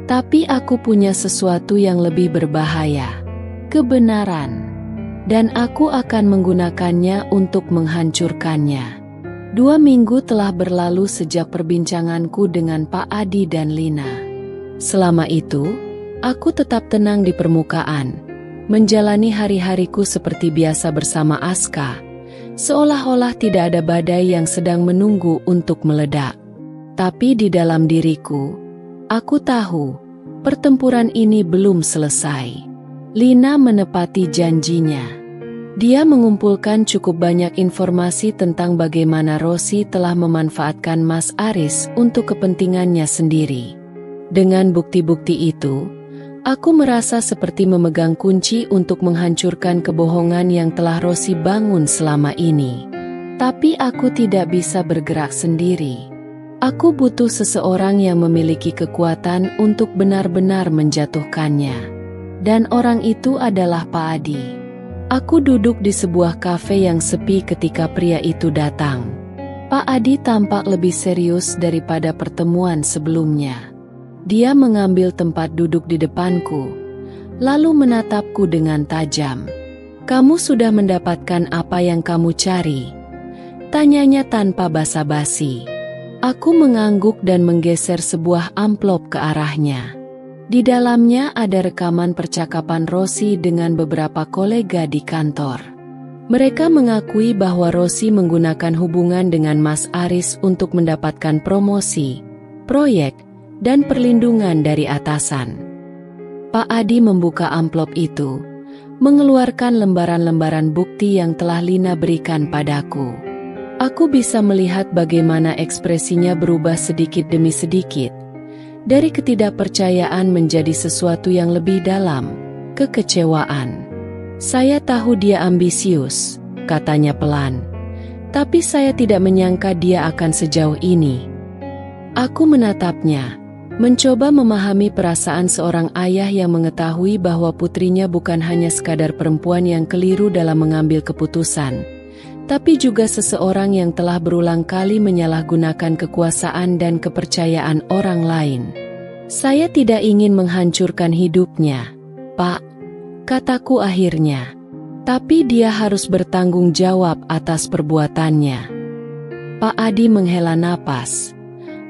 Tapi aku punya sesuatu yang lebih berbahaya. Kebenaran. Dan aku akan menggunakannya untuk menghancurkannya. 2 minggu telah berlalu sejak perbincanganku dengan Pak Adi dan Lina. Selama itu, aku tetap tenang di permukaan, menjalani hari-hariku seperti biasa bersama Aska, seolah-olah tidak ada badai yang sedang menunggu untuk meledak. Tapi di dalam diriku, aku tahu, pertempuran ini belum selesai. Lina menepati janjinya. Dia mengumpulkan cukup banyak informasi tentang bagaimana Rosi telah memanfaatkan Mas Aris untuk kepentingannya sendiri. Dengan bukti-bukti itu, aku merasa seperti memegang kunci untuk menghancurkan kebohongan yang telah Rosi bangun selama ini. Tapi aku tidak bisa bergerak sendiri. Aku butuh seseorang yang memiliki kekuatan untuk benar-benar menjatuhkannya. Dan orang itu adalah Pak Adi. Aku duduk di sebuah kafe yang sepi ketika pria itu datang. Pak Adi tampak lebih serius daripada pertemuan sebelumnya. Dia mengambil tempat duduk di depanku, lalu menatapku dengan tajam. "Kamu sudah mendapatkan apa yang kamu cari?" Tanyanya tanpa basa-basi. Aku mengangguk dan menggeser sebuah amplop ke arahnya. Di dalamnya ada rekaman percakapan Rosi dengan beberapa kolega di kantor. Mereka mengakui bahwa Rosi menggunakan hubungan dengan Mas Aris untuk mendapatkan promosi, proyek, dan perlindungan dari atasan. Pak Adi membuka amplop itu, mengeluarkan lembaran-lembaran bukti yang telah Lina berikan padaku. Aku bisa melihat bagaimana ekspresinya berubah sedikit demi sedikit. Dari ketidakpercayaan menjadi sesuatu yang lebih dalam, kekecewaan. "Saya tahu dia ambisius," katanya pelan. "Tapi saya tidak menyangka dia akan sejauh ini." Aku menatapnya, mencoba memahami perasaan seorang ayah yang mengetahui bahwa putrinya bukan hanya sekadar perempuan yang keliru dalam mengambil keputusan, tapi juga seseorang yang telah berulang kali menyalahgunakan kekuasaan dan kepercayaan orang lain. "Saya tidak ingin menghancurkan hidupnya, Pak," kataku akhirnya. "Tapi dia harus bertanggung jawab atas perbuatannya." Pak Adi menghela napas,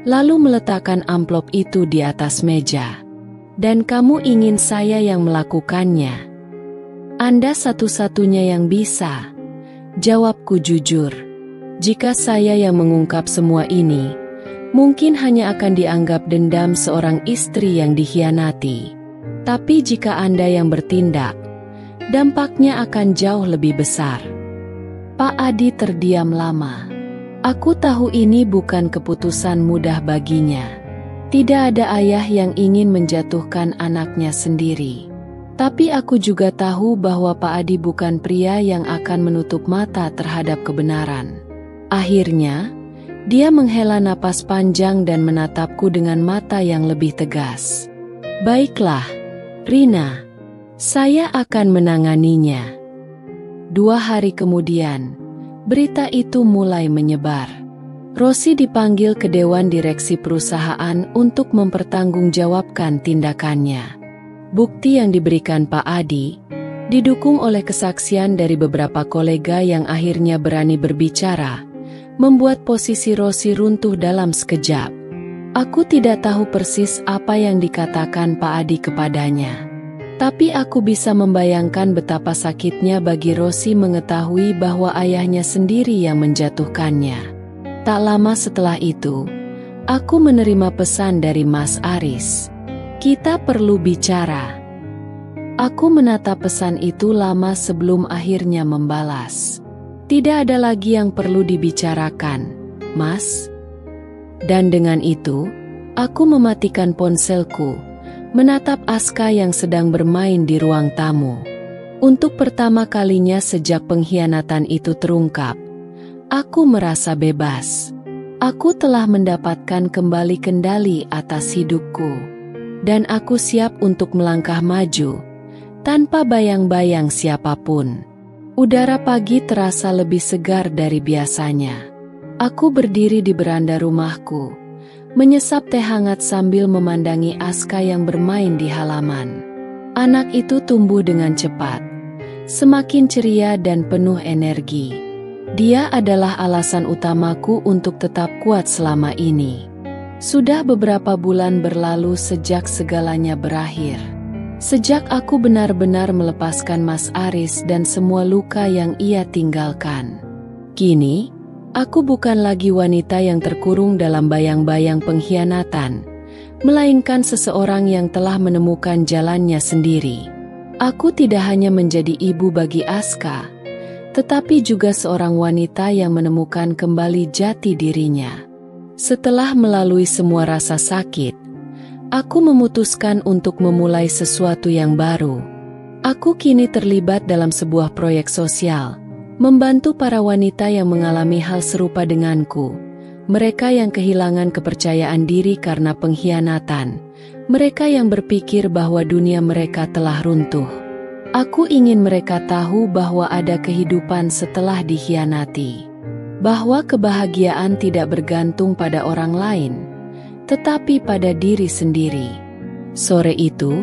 lalu meletakkan amplop itu di atas meja. "Dan kamu ingin saya yang melakukannya? Anda satu-satunya yang bisa." Jawabku jujur. Jika saya yang mengungkap semua ini, mungkin hanya akan dianggap dendam seorang istri yang dikhianati. Tapi jika Anda yang bertindak, dampaknya akan jauh lebih besar. Pak Adi terdiam lama. Aku tahu ini bukan keputusan mudah baginya. Tidak ada ayah yang ingin menjatuhkan anaknya sendiri. Tapi aku juga tahu bahwa Pak Adi bukan pria yang akan menutup mata terhadap kebenaran. Akhirnya, dia menghela napas panjang dan menatapku dengan mata yang lebih tegas. Baiklah, Rina. Saya akan menanganinya. 2 hari kemudian, berita itu mulai menyebar. Rosi dipanggil ke Dewan Direksi perusahaan untuk mempertanggungjawabkan tindakannya. Bukti yang diberikan Pak Adi, didukung oleh kesaksian dari beberapa kolega yang akhirnya berani berbicara, membuat posisi Rosi runtuh dalam sekejap. Aku tidak tahu persis apa yang dikatakan Pak Adi kepadanya. Tapi aku bisa membayangkan betapa sakitnya bagi Rosi mengetahui bahwa ayahnya sendiri yang menjatuhkannya. Tak lama setelah itu, aku menerima pesan dari Mas Aris. Kita perlu bicara. Aku menatap pesan itu lama sebelum akhirnya membalas. Tidak ada lagi yang perlu dibicarakan, Mas. Dan dengan itu, aku mematikan ponselku, menatap Aska yang sedang bermain di ruang tamu. Untuk pertama kalinya sejak pengkhianatan itu terungkap, aku merasa bebas. Aku telah mendapatkan kembali kendali atas hidupku. Dan aku siap untuk melangkah maju, tanpa bayang-bayang siapapun. Udara pagi terasa lebih segar dari biasanya. Aku berdiri di beranda rumahku, menyesap teh hangat sambil memandangi Aska yang bermain di halaman. Anak itu tumbuh dengan cepat, semakin ceria dan penuh energi. Dia adalah alasan utamaku untuk tetap kuat selama ini. Sudah beberapa bulan berlalu sejak segalanya berakhir. Sejak aku benar-benar melepaskan Mas Aris dan semua luka yang ia tinggalkan. Kini, aku bukan lagi wanita yang terkurung dalam bayang-bayang pengkhianatan, melainkan seseorang yang telah menemukan jalannya sendiri. Aku tidak hanya menjadi ibu bagi Aska, tetapi juga seorang wanita yang menemukan kembali jati dirinya. Setelah melalui semua rasa sakit, aku memutuskan untuk memulai sesuatu yang baru. Aku kini terlibat dalam sebuah proyek sosial, membantu para wanita yang mengalami hal serupa denganku. Mereka yang kehilangan kepercayaan diri karena pengkhianatan, mereka yang berpikir bahwa dunia mereka telah runtuh. Aku ingin mereka tahu bahwa ada kehidupan setelah dikhianati. Bahwa kebahagiaan tidak bergantung pada orang lain, tetapi pada diri sendiri. Sore itu,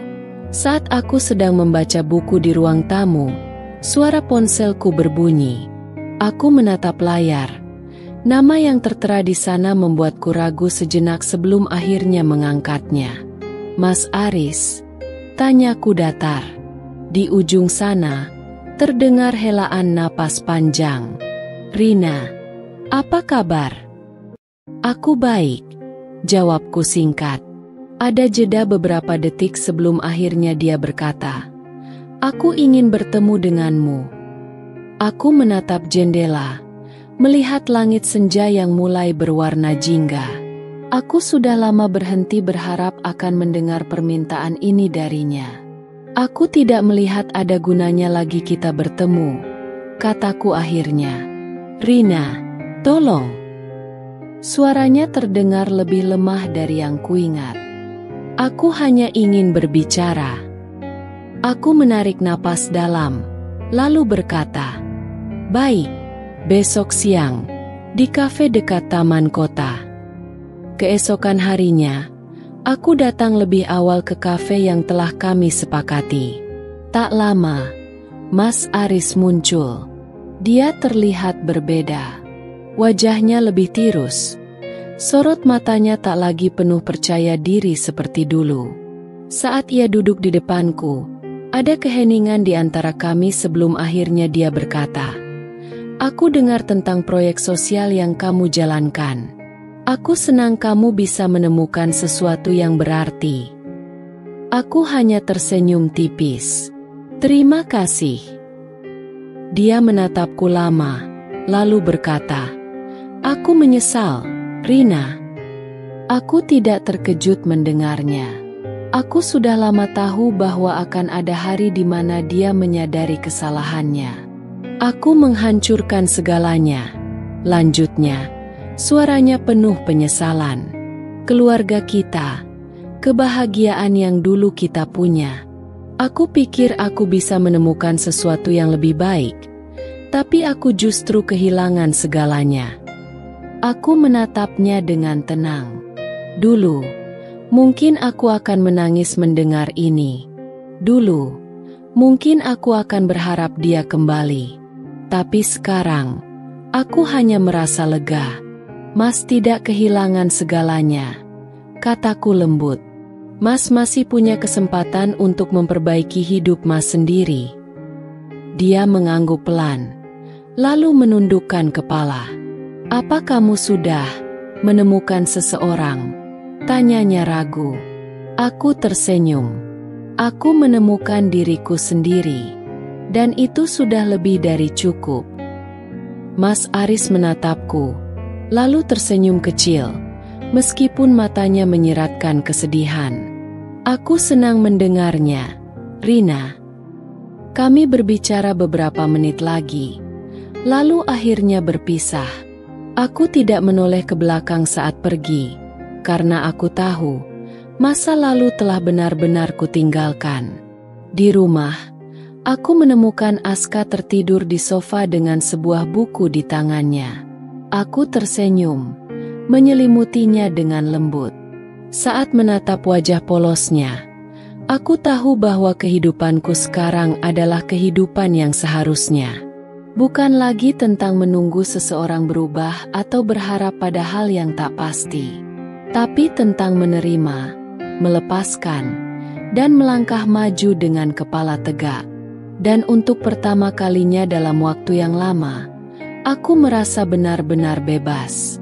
saat aku sedang membaca buku di ruang tamu, suara ponselku berbunyi. Aku menatap layar. Nama yang tertera di sana membuatku ragu sejenak sebelum akhirnya mengangkatnya. Mas Aris, tanyaku datar. Di ujung sana, terdengar helaan napas panjang. Rina, apa kabar? Aku baik, jawabku singkat. Ada jeda beberapa detik sebelum akhirnya dia berkata, aku ingin bertemu denganmu. Aku menatap jendela, melihat langit senja yang mulai berwarna jingga. Aku sudah lama berhenti berharap akan mendengar permintaan ini darinya. Aku tidak melihat ada gunanya lagi kita bertemu, kataku akhirnya. Rina, tolong. Suaranya terdengar lebih lemah dari yang kuingat. Aku hanya ingin berbicara. Aku menarik napas dalam, lalu berkata, baik, besok siang, di kafe dekat taman kota. Keesokan harinya, aku datang lebih awal ke kafe yang telah kami sepakati. Tak lama, Mas Aris muncul. Dia terlihat berbeda. Wajahnya lebih tirus. Sorot matanya tak lagi penuh percaya diri seperti dulu. Saat ia duduk di depanku, ada keheningan di antara kami sebelum akhirnya dia berkata, Aku dengar tentang proyek sosial yang kamu jalankan. Aku senang kamu bisa menemukan sesuatu yang berarti. Aku hanya tersenyum tipis. Terima kasih. Dia menatapku lama, lalu berkata, "Aku menyesal, Rina." Aku tidak terkejut mendengarnya. Aku sudah lama tahu bahwa akan ada hari di mana dia menyadari kesalahannya. Aku menghancurkan segalanya. Lanjutnya, suaranya penuh penyesalan. Keluarga kita, kebahagiaan yang dulu kita punya. Aku pikir aku bisa menemukan sesuatu yang lebih baik, tapi aku justru kehilangan segalanya. Aku menatapnya dengan tenang. Dulu, mungkin aku akan menangis mendengar ini. Dulu, mungkin aku akan berharap dia kembali. Tapi sekarang, aku hanya merasa lega. Mas tidak kehilangan segalanya, kataku lembut. Mas masih punya kesempatan untuk memperbaiki hidup Mas sendiri. Dia mengangguk pelan, lalu menundukkan kepala. Apa kamu sudah menemukan seseorang? Tanyanya ragu. Aku tersenyum. Aku menemukan diriku sendiri. Dan itu sudah lebih dari cukup. Mas Aris menatapku, lalu tersenyum kecil, meskipun matanya menyiratkan kesedihan. Aku senang mendengarnya, Rina. Kami berbicara beberapa menit lagi, lalu akhirnya berpisah. Aku tidak menoleh ke belakang saat pergi, karena aku tahu, masa lalu telah benar-benar kutinggalkan. Di rumah, aku menemukan Aska tertidur di sofa dengan sebuah buku di tangannya. Aku tersenyum, menyelimutinya dengan lembut. Saat menatap wajah polosnya, aku tahu bahwa kehidupanku sekarang adalah kehidupan yang seharusnya. Bukan lagi tentang menunggu seseorang berubah atau berharap pada hal yang tak pasti, tapi tentang menerima, melepaskan, dan melangkah maju dengan kepala tegak. Dan untuk pertama kalinya dalam waktu yang lama, aku merasa benar-benar bebas.